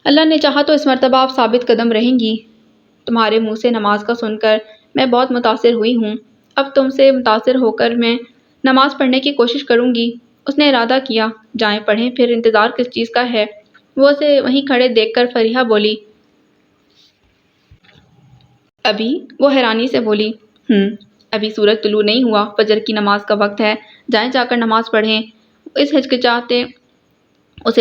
اللہ نے چاہا تو اس مرتبہ آپ ثابت قدم رہیں گی۔ تمہارے منہ سے نماز کا سن کر میں بہت متاثر ہوئی ہوں۔ اب تم سے متاثر ہو کر میں نماز پڑھنے کی کوشش کروں گی۔ اس نے ارادہ کیا، جائیں پڑھیں، پھر انتظار کس چیز کا ہے؟ وہ اسے وہیں کھڑے دیکھ کر فریحہ بولی۔ ابھی؟ وہ حیرانی سے بولی۔ ابھی سورج طلوع نہیں ہوا، فجر کی نماز کا وقت ہے، جائیں جا کر نماز پڑھیں۔ اسے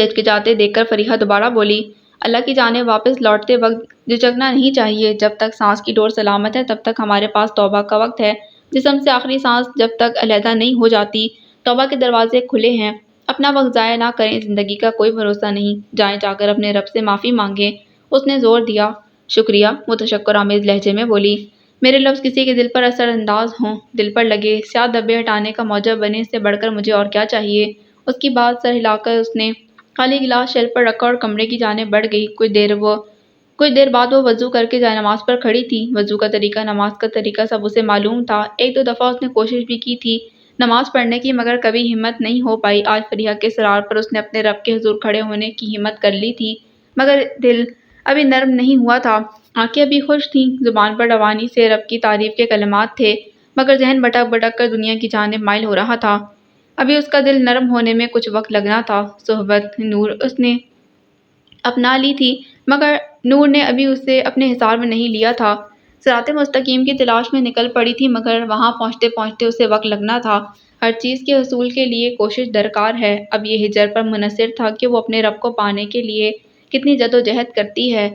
ہچکچاتے دیکھ کر فریحہ دوبارہ بولی۔ اللہ کی جانب واپس لوٹتے وقت جھجکنا نہیں چاہیے۔ جب تک سانس کی ڈور سلامت ہے تب تک ہمارے پاس توبہ کا وقت ہے۔ جسم سے آخری سانس جب تک علیحدہ نہیں ہو جاتی، توبہ کے دروازے کھلے ہیں۔ اپنا وقت ضائع نہ کریں، زندگی کا کوئی بھروسہ نہیں۔ جائیں جا کر اپنے رب سے معافی مانگیں۔ اس نے زور دیا۔ شکریہ، وہ تشکر آمیز لہجے میں بولی۔ میرے لفظ کسی کے دل پر اثر انداز ہوں، دل پر لگے، سیاہ دھبے ہٹانے کا موجب بنے، اس سے بڑھ کر مجھے اور کیا چاہیے؟ اس کی بات سر ہلا کر اس نے خالی گلاس شیلف پر رکھا اور کمرے کی جانب بڑھ گئی۔ کچھ دیر بعد وہ وضو کر کے جائے نماز پر کھڑی تھی۔ وضو کا طریقہ، نماز کا طریقہ سب اسے معلوم تھا۔ ایک دو دفعہ اس نے کوشش بھی کی تھی نماز پڑھنے کی، مگر کبھی ہمت نہیں ہو پائی۔ آج فریحہ کے اصرار پر اس نے اپنے رب کے حضور کھڑے ہونے کی ہمت کر لی تھی، مگر دل ابھی نرم نہیں ہوا تھا۔ آنکھیں ابھی خشک تھیں، زبان پر روانی سے رب کی تعریف کے کلمات تھے، مگر ذہن بھٹک بھٹک کر دنیا کی جانب مائل ہو رہا تھا۔ ابھی اس کا دل نرم ہونے میں کچھ وقت لگنا تھا۔ صحبت نور اس نے اپنا لی تھی، مگر نور نے ابھی اسے اپنے حصار میں نہیں لیا تھا۔ صراط مستقیم کی تلاش میں نکل پڑی تھی، مگر وہاں پہنچتے پہنچتے اسے وقت لگنا تھا۔ ہر چیز کے حصول کے لیے کوشش درکار ہے۔ اب یہ ہجر پر منحصر تھا کہ وہ اپنے رب کو پانے کے لیے کتنی جدوجہد کرتی ہے۔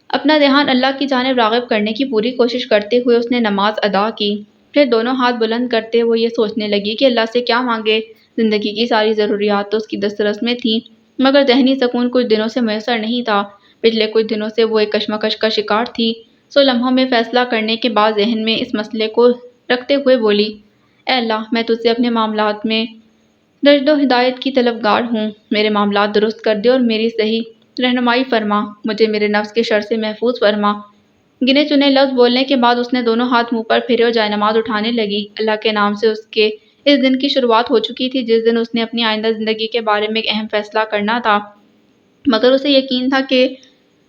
اپنا دھیان اللہ کی جانب راغب کرنے کی پوری کوشش کرتے ہوئے اس نے نماز ادا کی۔ پھر دونوں ہاتھ بلند کرتے وہ یہ سوچنے لگی کہ اللہ سے کیا مانگے۔ زندگی کی ساری ضروریات تو اس کی دسترس میں تھیں، مگر ذہنی سکون کچھ دنوں سے میسر نہیں تھا۔ پچھلے کچھ دنوں سے وہ ایک کشمکش کا شکار تھی۔ سو لمحوں میں فیصلہ کرنے کے بعد ذہن میں اس مسئلے کو رکھتے ہوئے بولی، اے اللہ، میں تجھ سے اپنے معاملات میں رشد و ہدایت کی طلبگار ہوں۔ میرے معاملات درست کر دے اور میری صحیح رہنمائی فرما، مجھے میرے نفس کے شر سے محفوظ فرما۔ گنے چنے لفظ بولنے کے بعد اس نے دونوں ہاتھ منہ پر پھیرے اور جائے نماز اٹھانے لگی۔ اللہ کے نام سے اس کے اس دن کی شروعات ہو چکی تھی جس دن اس نے اپنی آئندہ زندگی کے بارے میں ایک اہم فیصلہ کرنا تھا، مگر اسے یقین تھا کہ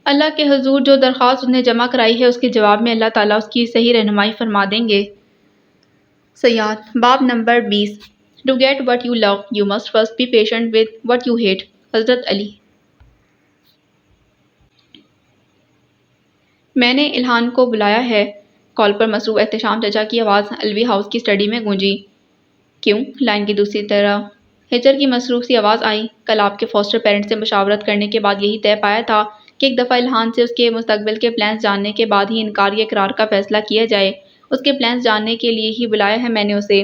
اللہ کے حضور جو درخواست اس نے جمع کرائی ہے اس کے جواب میں اللہ تعالیٰ اس کی صحیح رہنمائی فرما دیں گے۔ سیاحت باب number 20 To get what you love, you must first be patient with what you hate. حضرت علی۔ میں نے الہان کو بلایا ہے۔ کال پر مصروف احتشام چچا کی آواز الوی ہاؤس کی اسٹڈی میں گونجی۔ کیوں؟ لائن کی دوسری طرف ہجر کی مصروف سی آواز آئی۔ کل آپ کے فاسٹر پیرنٹس سے مشاورت کرنے کے بعد یہی طے پایا تھا کہ ایک دفعہ الہان سے اس کے مستقبل کے پلانز جاننے کے بعد ہی انکار یا اقرار کا فیصلہ کیا جائے۔ اس کے پلانز جاننے کے لیے ہی بلایا ہے میں نے اسے۔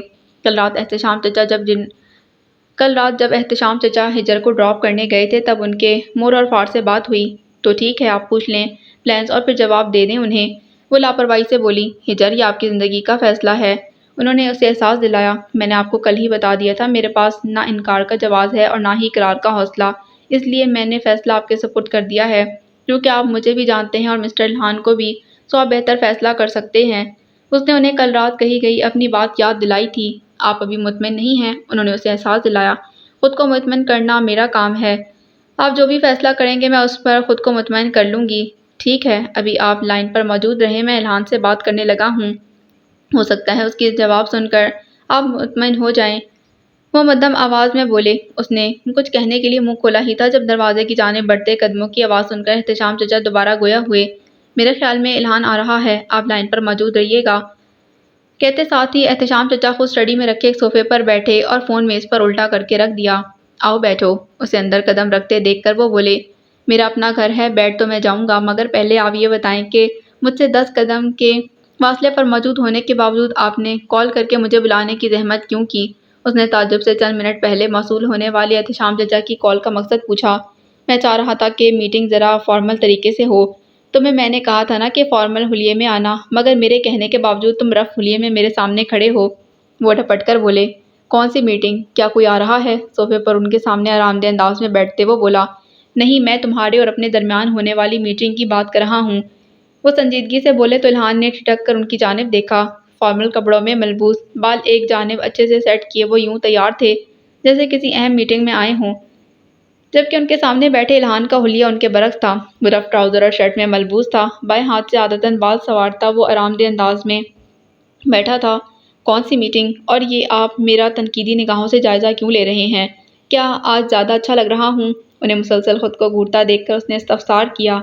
کل رات جب احتشام چچا ہجر کو ڈراپ کرنے گئے تھے تب ان کے مور اور فار سے بات ہوئی۔ تو ٹھیک ہے، آپ پوچھ لیں پلانز اور پھر جواب دے دیں انہیں۔ وہ لاپرواہی سے بولی۔ ہجر، یہ آپ کی زندگی کا فیصلہ ہے۔ انہوں نے اسے احساس دلایا۔ میں نے آپ کو کل ہی بتا دیا تھا میرے پاس نہ انکار کا جواز ہے اور نہ ہی اقرار کا حوصلہ، اس لیے میں نے فیصلہ آپ کے سپرد کر دیا ہے، کیونکہ آپ مجھے بھی جانتے ہیں اور مسٹر الہان کو بھی، سو آپ بہتر فیصلہ کر سکتے ہیں۔ اس نے انہیں کل رات کہی گئی اپنی بات یاد دلائی تھی۔ آپ ابھی مطمئن نہیں ہیں؟ انہوں نے اسے احساس دلایا۔ خود کو مطمئن کرنا میرا کام ہے۔ آپ جو بھی فیصلہ کریں گے میں اس پر خود کو مطمئن کر لوں گی۔ ٹھیک ہے، ابھی آپ لائن پر موجود رہیں، میں الہان سے بات کرنے لگا ہوں۔ ہو سکتا ہے اس کے جواب سن کر آپ مطمئن ہو جائیں۔ وہ مدھم آواز میں بولے۔ اس نے کچھ کہنے کے لیے منہ کھولا ہی تھا جب دروازے کی جانب بڑھتے قدموں کی آواز سن کر احتشام چچا دوبارہ گویا ہوئے۔ میرے خیال میں الہان آ رہا ہے، آپ لائن پر موجود رہیے گا۔ کہتے ساتھ ہی احتشام چچا خود اسٹڈی میں رکھے ایک صوفے پر بیٹھے اور فون میز پر الٹا کر کے رکھ دیا۔ آؤ بیٹھو۔ اسے اندر قدم رکھتے دیکھ کر وہ بولے۔ میرا اپنا گھر ہے، بیٹھ تو میں جاؤں گا، مگر پہلے آپ یہ بتائیں کہ مجھ سے 10 قدم کے فاصلے پر موجود ہونے کے باوجود آپ نے کال کر کے مجھے بلانے کی زحمت کیوں کی؟ اس نے تعجب سے چند منٹ پہلے موصول ہونے والے احتشام چچا کی کال کا مقصد پوچھا۔ میں چاہ رہا تھا کہ میٹنگ ذرا فارمل طریقے سے ہو۔ تمہیں میں نے کہا تھا نا کہ فارمل حلیے میں آنا، مگر میرے کہنے کے باوجود تم رف حلیے میں میرے سامنے کھڑے ہو۔ وہ ڈھپٹ کر بولے۔ کون سی میٹنگ؟ کیا کوئی آ رہا ہے؟ صوفے پر ان کے سامنے آرام دہ انداز میں بیٹھتے وہ بولا۔ نہیں، میں تمہارے اور اپنے درمیان ہونے والی میٹنگ کی بات کر رہا ہوں۔ وہ سنجیدگی سے بولے تو الہان نے ٹھٹک کر ان کی جانب دیکھا۔ فارمل کپڑوں میں ملبوس، بال ایک جانب اچھے سے سیٹ کیے وہ یوں تیار تھے جیسے کسی اہم میٹنگ میں آئے ہوں، جبکہ ان کے سامنے بیٹھے الہان کا حلیہ ان کے برعکس تھا۔ وہ رف ٹراؤزر اور شرٹ میں ملبوس تھا، بائیں ہاتھ سے عادتاً بال سنوارتا وہ آرام دہ انداز میں بیٹھا تھا۔ کون سی میٹنگ؟ اور یہ آپ میرا تنقیدی نگاہوں سے جائزہ کیوں لے رہے ہیں؟ کیا آج زیادہ اچھا لگ رہا ہوں؟ انہیں مسلسل خود کو گھورتا دیکھ کر اس نے استفسار کیا۔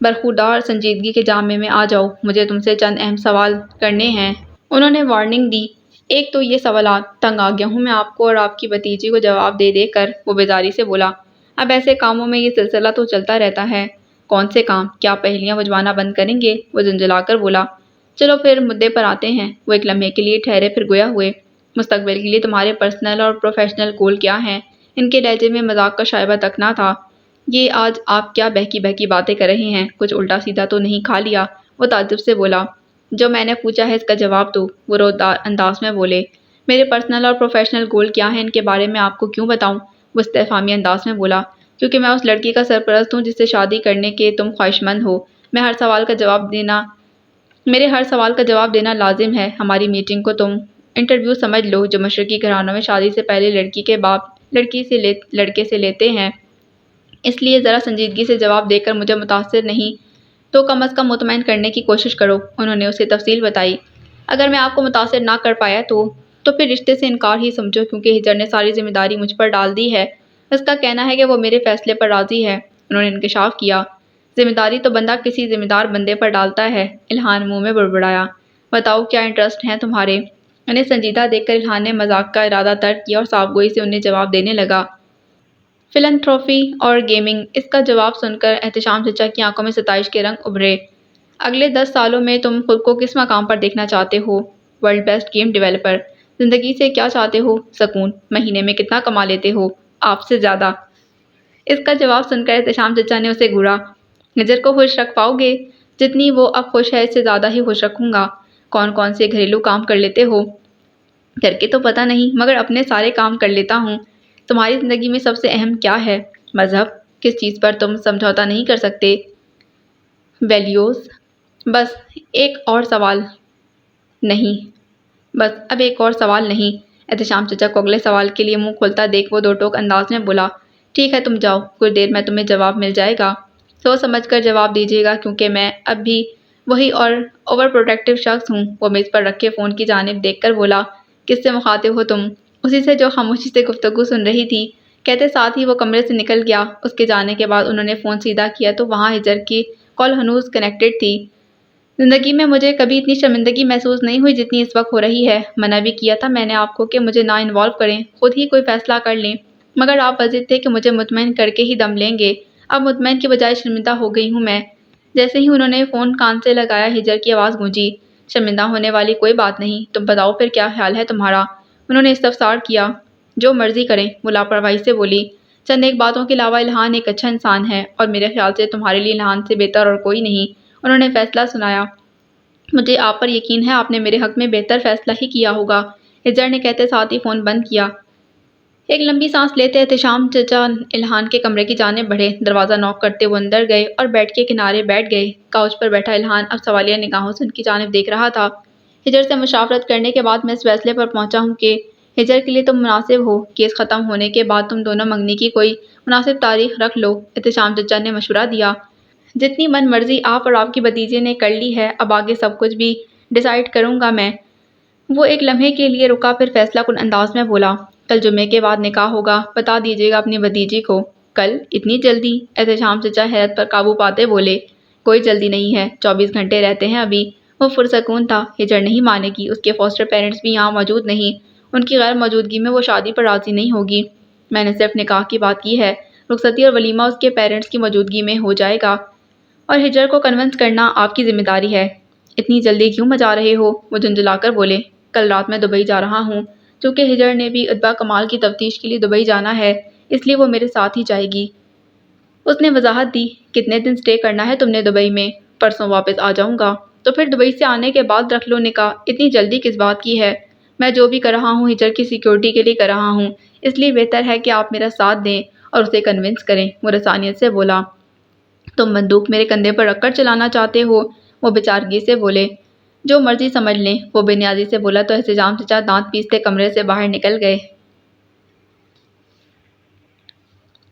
برخوردار سنجیدگی کے جامے میں آ جاؤ، مجھے تم سے چند اہم سوال کرنے ہیں، انہوں نے وارننگ دی۔ ایک تو یہ سوالات، تنگ آ گیا ہوں میں آپ کو اور آپ کی بھتیجی کو جواب دے دے کر، وہ بیزاری سے بولا۔ اب ایسے کاموں میں یہ سلسلہ تو چلتا رہتا ہے۔ کون سے کام؟ کیا پہیلیاں بجھوانا بند کریں گے؟ وہ جھنجھلا کر بولا۔ چلو پھر مدعے پر آتے ہیں۔ وہ ایک لمحے کے لیے ٹھہرے پھر گویا ہوئے۔ مستقبل کے لیے تمہارے پرسنل اور پروفیشنل گول کیا ہیں؟ ان کے لہجے میں مذاق کا شائبہ تک نہ تھا۔ یہ آج آپ کیا بہکی بہکی باتیں کر رہے ہیں؟ کچھ الٹا سیدھا تو نہیں کھا لیا؟ وہ تعجب سے بولا۔ جو میں نے پوچھا ہے اس کا جواب دو، وہ رودار انداز میں بولے۔ میرے پرسنل اور پروفیشنل گول کیا ہیں ان کے بارے میں آپ کو کیوں بتاؤں؟ وہ استفہامی انداز میں بولا۔ کیونکہ میں اس لڑکی کا سرپرست ہوں جس سے شادی کرنے کے تم خواہش مند ہو۔ میرے ہر سوال کا جواب دینا لازم ہے۔ ہماری میٹنگ کو تم انٹرویو سمجھ لو جو مشرقی گھرانوں میں شادی سے پہلے لڑکی کے باپ لڑکے سے لیتے ہیں، اس لیے ذرا سنجیدگی سے جواب دے کر مجھے متاثر نہیں تو کم از کم مطمئن کرنے کی کوشش کرو۔ انہوں نے اسے تفصیل بتائی۔ اگر میں آپ کو متاثر نہ کر پایا تو پھر رشتے سے انکار ہی سمجھو، کیونکہ ہجر نے ساری ذمہ داری مجھ پر ڈال دی ہے۔ اس کا کہنا ہے کہ وہ میرے فیصلے پر راضی ہے، انہوں نے انکشاف کیا۔ ذمہ داری تو بندہ کسی ذمہ دار بندے پر ڈالتا ہے، الہان منہ میں بڑبڑایا۔ بتاؤ کیا انٹرسٹ ہیں تمہارے؟ انہیں سنجیدہ دیکھ کر الہان نے مذاق کا ارادہ ترک کیا اور صاف گوئی سے انہیں جواب دینے لگا۔ فلنتھروپی اور گیمنگ۔ اس کا جواب سن کر احتشام چچا کی آنکھوں میں ستائش کے رنگ ابھرے۔ اگلے 10 سالوں میں تم خود کو کس مقام پر دیکھنا چاہتے ہو؟ World best game developer. زندگی سے کیا چاہتے ہو؟ سکون۔ مہینے میں کتنا کما لیتے ہو؟ آپ سے زیادہ۔ اس کا جواب سن کر احتشام چچا نے اسے گھورا۔ ہجر کو خوش رکھ پاؤ گے؟ جتنی وہ اب خوش ہے اس سے زیادہ ہی خوش رکھوں گا۔ کون کون سے گھریلو کام کر لیتے ہو؟ گھر کے تو پتہ نہیں، مگر اپنے سارے کام کر لیتا ہوں۔ تمہاری زندگی میں سب سے اہم کیا ہے؟ مذہب۔ کس چیز پر تم سمجھوتا نہیں کر سکتے؟ ویلیوز۔ بس اب ایک اور سوال نہیں۔ احتشام چچا کو اگلے سوال کے لیے منہ کھولتا دیکھ وہ دو ٹوک انداز میں بولا، ٹھیک ہے تم جاؤ، کچھ دیر میں تمہیں جواب مل جائے گا، سوچ سمجھ کر جواب دیجیے گا کیونکہ میں اب بھی وہی اور اوور پروٹیکٹیو شخص ہوں۔ وہ میز پر رکھے فون کی جانب دیکھ کر بولا، کس سے مخاطب ہو تم؟ اسی سے جو خاموشی سے گفتگو سن رہی تھی، کہتے ساتھ ہی وہ کمرے سے نکل گیا۔ اس کے جانے کے بعد انہوں نے فون سیدھا کیا تو وہاں ہجر کی کال ہنوز کنیکٹڈ تھی۔ زندگی میں مجھے کبھی اتنی شرمندگی محسوس نہیں ہوئی جتنی اس وقت ہو رہی ہے۔ منع بھی کیا تھا میں نے آپ کو کہ مجھے نہ انوالو کریں، خود ہی کوئی فیصلہ کر لیں، مگر آپ بضد تھے کہ مجھے مطمئن کر کے ہی دم لیں گے۔ اب مطمئن کی بجائے شرمندہ ہو گئی ہوں میں۔ جیسے ہی انہوں نے فون کان سے لگایا ہجر کی آواز گونجی، شرمندہ ہونے والی کوئی بات نہیں، تم بتاؤ پھر کیا خیال ہے تمہارا؟ انہوں نے استفسار کیا۔ جو مرضی کریں، وہ لاپرواہی سے بولی۔ چند ایک باتوں کے علاوہ الہان ایک اچھا انسان ہے اور میرے خیال سے تمہارے لیے الہان سے بہتر اور کوئی نہیں۔ انہوں نے فیصلہ سنایا۔ مجھے آپ پر یقین ہے آپ نے میرے حق میں بہتر فیصلہ ہی کیا ہوگا، ہجر نے کہتے ساتھ ہی فون بند کیا۔ ایک لمبی سانس لیتے احتشام چچا الہان کے کمرے کی جانب بڑھے، دروازہ نوک کرتے وہ اندر گئے اور بیڈ کے کنارے بیٹھ گئے۔ کاؤچ پر بیٹھا الہان اب سوالیہ نگاہوں سے ان کی جانب دیکھ رہا تھا۔ ہجر سے مشاورت کرنے کے بعد میں اس فیصلے پر پہنچا ہوں کہ ہجر کے لیے تم مناسب ہو، کیس ختم ہونے کے بعد تم دونوں منگنی کی کوئی مناسب تاریخ رکھ لو۔ احتشام چچا نے مشورہ دیا، جتنی من مرضی آپ اور آپ کی بھتیجے نے کر لی ہے، اب آگے سب کچھ بھی ڈیسائیڈ کروں گا میں۔ وہ ایک لمحے کے لیے رکا پھر فیصلہ کن انداز میں بولا، کل جمعے کے بعد نکاح ہوگا، بتا دیجیے گا اپنی بھتیجی کو۔ کل؟ اتنی جلدی؟ احتشام چچا حیرت پر قابو پاتے بولے، کوئی جلدی نہیں ہے، 24 گھنٹے رہتے ہیں ابھی۔ وہ پرسکون تھا، ہجر نہیں مانے گی، اس کے فاسٹر پیرنٹس بھی یہاں موجود نہیں، ان کی غیر موجودگی میں وہ شادی پر راضی نہیں ہوگی۔ میں نے صرف نکاح کی بات کی ہے، رخصتی اور ولیمہ اس کے پیرنٹس کی موجودگی میں ہو جائے گا، اور ہجر کو کنونس کرنا آپ کی ذمہ داری ہے۔ اتنی جلدی کیوں مچا رہے ہو؟ وہ جھنجھلا کر بولے، کل رات میں دبئی جا رہا ہوں، چونکہ ہجر نے بھی اتبا کمال کی تفتیش کے لیے دبئی جانا ہے، اس لیے وہ میرے ساتھ ہی جائے گی۔ اس نے وضاحت دی، کتنے دن سٹے کرنا ہے تم نے دبئی میں؟ پرسوں واپس آ جاؤں گا۔ تو پھر دبئی سے آنے کے بعد رکھ لو نکاح، اتنی جلدی کس بات کی ہے؟ میں جو بھی کر رہا ہوں ہجر کی سیکیورٹی کے لیے کر رہا ہوں، اس لیے بہتر ہے کہ آپ میرا ساتھ دیں اور اسے کنونس کریں۔ وہ رسانیت سے بولا، تم بندوق میرے کندھے پر رکھ کر چلانا چاہتے ہو؟ وہ بیچارگی سے بولے، جو مرضی سمجھ لیں۔ وہ بے نیازی سے بولا تو احتشام چچا دانت پیستے کمرے سے باہر نکل گئے۔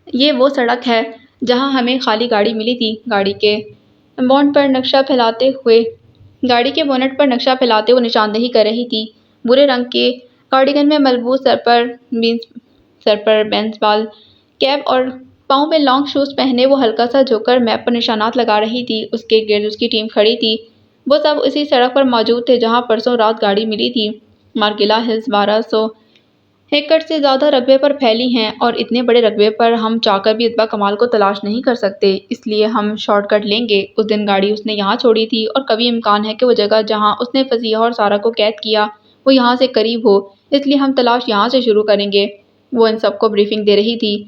یہ وہ سڑک ہے جہاں ہمیں خالی گاڑی ملی تھی، گاڑی کے بونٹ پر نقشہ پھیلاتے ہوئے نشاندہی کر رہی تھی۔ بھورے رنگ کے کارڈیگن میں ملبوس، سر پر بینس بال کیپ اور پاؤں میں لانگ شوز پہنے وہ ہلکا سا جھک کر میپ پر نشانات لگا رہی تھی۔ اس کے گرد اس کی ٹیم کھڑی تھی، وہ سب اسی سڑک پر موجود تھے جہاں پرسوں رات گاڑی ملی تھی۔ مارگیلا ہلز 1200 ایکڑ سے زیادہ رقبے پر پھیلی ہیں اور اتنے بڑے رقبے پر ہم چاہ کر بھی اتبا کمال کو تلاش نہیں کر سکتے، اس لیے ہم شارٹ کٹ لیں گے۔ اس دن گاڑی اس نے یہاں چھوڑی تھی اور قوی امکان ہے کہ وہ جگہ جہاں اس نے فصیحہ اور سارہ کو قید کیا وہ یہاں سے قریب ہو، اس لیے ہم تلاش یہاں سے شروع کریں گے۔ وہ ان سب کو بریفنگ دے رہی تھی۔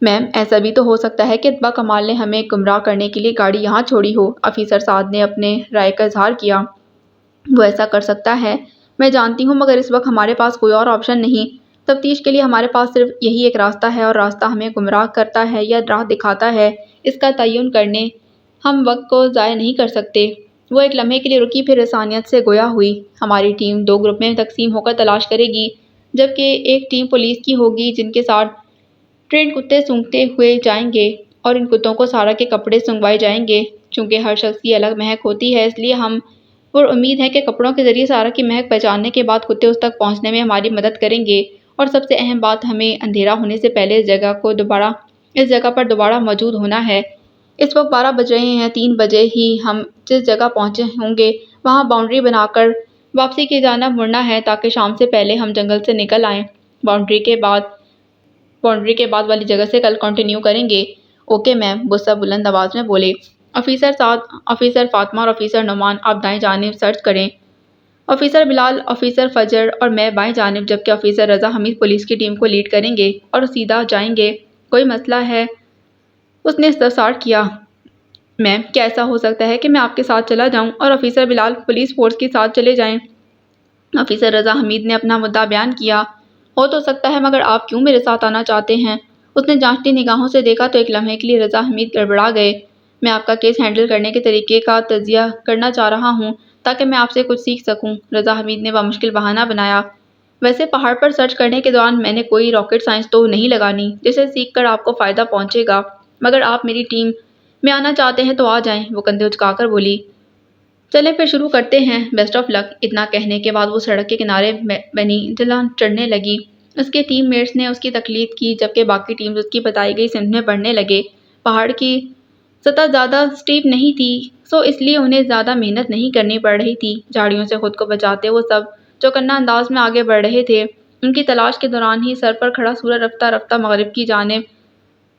میم، ایسا بھی تو ہو سکتا ہے کہ اتبا کمال نے ہمیں گمراہ کرنے کے لیے گاڑی یہاں چھوڑی ہو، آفیسر سعد نے اپنے رائے کا اظہار کیا۔ وہ ایسا کر سکتا ہے، میں جانتی ہوں، مگر اس وقت ہمارے پاس کوئی اور آپشن نہیں۔ تفتیش کے لیے ہمارے پاس صرف یہی ایک راستہ ہے، اور راستہ ہمیں گمراہ کرتا ہے یا راہ دکھاتا ہے، اس کا تعین کرنے ہم وقت کو ضائع نہیں کر سکتے۔ وہ ایک لمحے کے لیے رکی پھر رسانیت سے گویا ہوئی، ہماری ٹیم 2 گروپ میں تقسیم ہو کر تلاش کرے گی، جبکہ ایک ٹیم پولیس کی ہوگی جن کے ساتھ ٹرینڈ کتے سونگھتے ہوئے جائیں گے، اور ان کتوں کو سارہ کے کپڑے سنگوائے جائیں گے۔ چونکہ ہر شخص کی الگ مہک ہوتی ہے، اس لیے ہم امید ہے کہ کپڑوں کے ذریعے سارہ کی مہک پہچاننے کے بعد کتے اس تک پہنچنے میں ہماری مدد کریں گے، اور سب سے اہم بات، ہمیں اندھیرا ہونے سے پہلے اس جگہ پر دوبارہ موجود ہونا ہے۔ اس وقت 12 بج رہے ہیں، 3 بجے ہی ہم جس جگہ پہنچے ہوں گے وہاں باؤنڈری بنا کر واپسی کی جانب مڑنا ہے تاکہ شام سے پہلے ہم جنگل سے نکل آئیں۔ باؤنڈری کے بعد والی جگہ سے کل کنٹینیو کریں گے۔ اوکے میم، غصہ بلند آواز میں بولے آفیسر سعد، آفیسر فاطمہ اور آفیسر نعمان، آپ دائیں جانب سرچ کریں، آفیسر بلال، آفیسر فجر اور میں بائیں جانب، جبکہ آفیسر رضا حمید پولیس کی ٹیم کو لیڈ کریں گے اور سیدھا جائیں گے۔ کوئی مسئلہ ہے؟ اس نے استفسار کیا۔ میم، کیا ایسا ہو سکتا ہے کہ میں آپ کے ساتھ چلا جاؤں اور آفیسر بلال پولیس فورس کے ساتھ چلے جائیں؟ آفیسر رضا حمید نے اپنا مدعا بیان کیا۔ ہو تو سکتا ہے، مگر آپ کیوں میرے ساتھ آنا چاہتے ہیں؟ اس نے جانچتی نگاہوں سے دیکھا تو ایک لمحے کے لیے رضا حمید گڑبڑا گئے۔ میں آپ کا کیس ہینڈل کرنے کے طریقے کا تجزیہ کرنا چاہ رہا ہوں تاکہ میں آپ سے کچھ سیکھ سکوں۔ رضا حمید نے بامشکل بہانہ بنایا۔ ویسے پہاڑ پر سرچ کرنے کے دوران میں نے کوئی راکٹ سائنس تو نہیں لگانی جسے سیکھ کر آپ کو فائدہ پہنچے گا، مگر آپ میری ٹیم میں آنا چاہتے ہیں تو آ جائیں، وہ کندھے اچکا کر بولی۔ چلیں پھر شروع کرتے ہیں، بیسٹ آف لک۔ اتنا کہنے کے بعد وہ سڑک کے کنارے بنی ڈھلان چڑھنے لگی۔ اس کے ٹیم میٹس نے اس کی تقلید کی جبکہ باقی ٹیمز اس کی بتائی گئی سمت میں بڑھنے لگے۔ پہاڑ کی سطح زیادہ سٹیپ نہیں تھی سو اس لیے انہیں زیادہ محنت نہیں کرنی پڑ رہی تھی۔ جھاڑیوں سے خود کو بچاتے وہ سب چوکنا انداز میں آگے بڑھ رہے تھے۔ ان کی تلاش کے دوران ہی سر پر کھڑا سورج رفتہ رفتہ مغرب کی جانب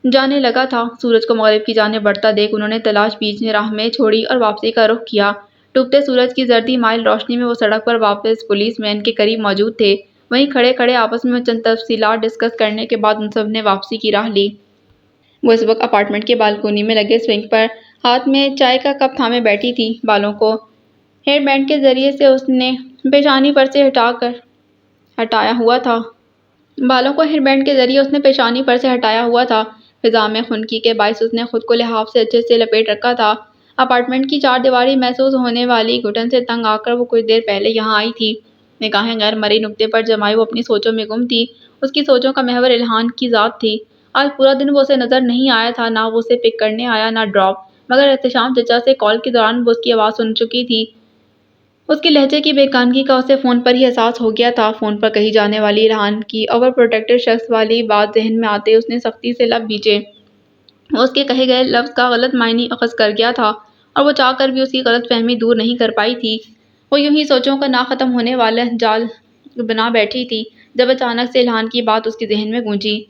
جانے لگا تھا۔ سورج کو مغرب کی جانب بڑھتا دیکھ انہوں نے تلاش بیچ راہ میں چھوڑی اور واپسی کا رخ کیا۔ ڈوبتے سورج کی زردی مائل روشنی میں وہ سڑک پر واپس پولیس وین کے قریب موجود تھے۔ وہیں کھڑے کھڑے آپس میں چند تفصیلات ڈسکس کرنے کے بعد ان سب نے واپسی کی راہ لی۔ وہ اس وقت اپارٹمنٹ کے بالکونی میں لگے سوئنگ پر ہاتھ میں چائے کا کپ تھامے بیٹھی تھی۔ بالوں کو ہیئر بینڈ کے ذریعے سے اس نے پیشانی پر سے ہٹایا ہوا تھا۔ بالوں کو ہیئر بینڈ کے ذریعے اس نے پیشانی پر سے ہٹایا ہوا تھا۔ فضا میں خنکی کے باعث اس نے خود کو لحاف سے اچھے سے لپیٹ رکھا تھا۔ اپارٹمنٹ کی چار دیواری محسوس ہونے والی گھٹن سے تنگ آ کر وہ کچھ دیر پہلے یہاں آئی تھی۔ نگاہیں غیر مرئی نقطے پر جمائے وہ اپنی سوچوں میں گم تھی۔ اس کی سوچوں کا محور الہان کی ذات تھی۔ آج پورا دن وہ اسے نظر نہیں آیا تھا، نہ وہ اسے پک کرنے آیا نہ ڈراپ، مگر احتشام چچا سے کال کے دوران وہ اس کی آواز سن چکی تھی۔ اس کے لہجے کی بیگانگی کا اسے فون پر ہی احساس ہو گیا تھا۔ فون پر کہی جانے والی الہان کی اوور پروٹیکٹیو شخص والی بات ذہن میں آتے اس نے سختی سے لب بیچے۔ وہ اس کے کہے گئے لفظ کا غلط معنی اخذ کر گیا تھا اور وہ چاہ کر بھی اس کی غلط فہمی دور نہیں کر پائی تھی۔ وہ یوں ہی سوچوں کا نہ ختم ہونے والا جال بنا بیٹھی تھی جب اچانک سے الہان کی بات اس کے ذہن میں گونجی۔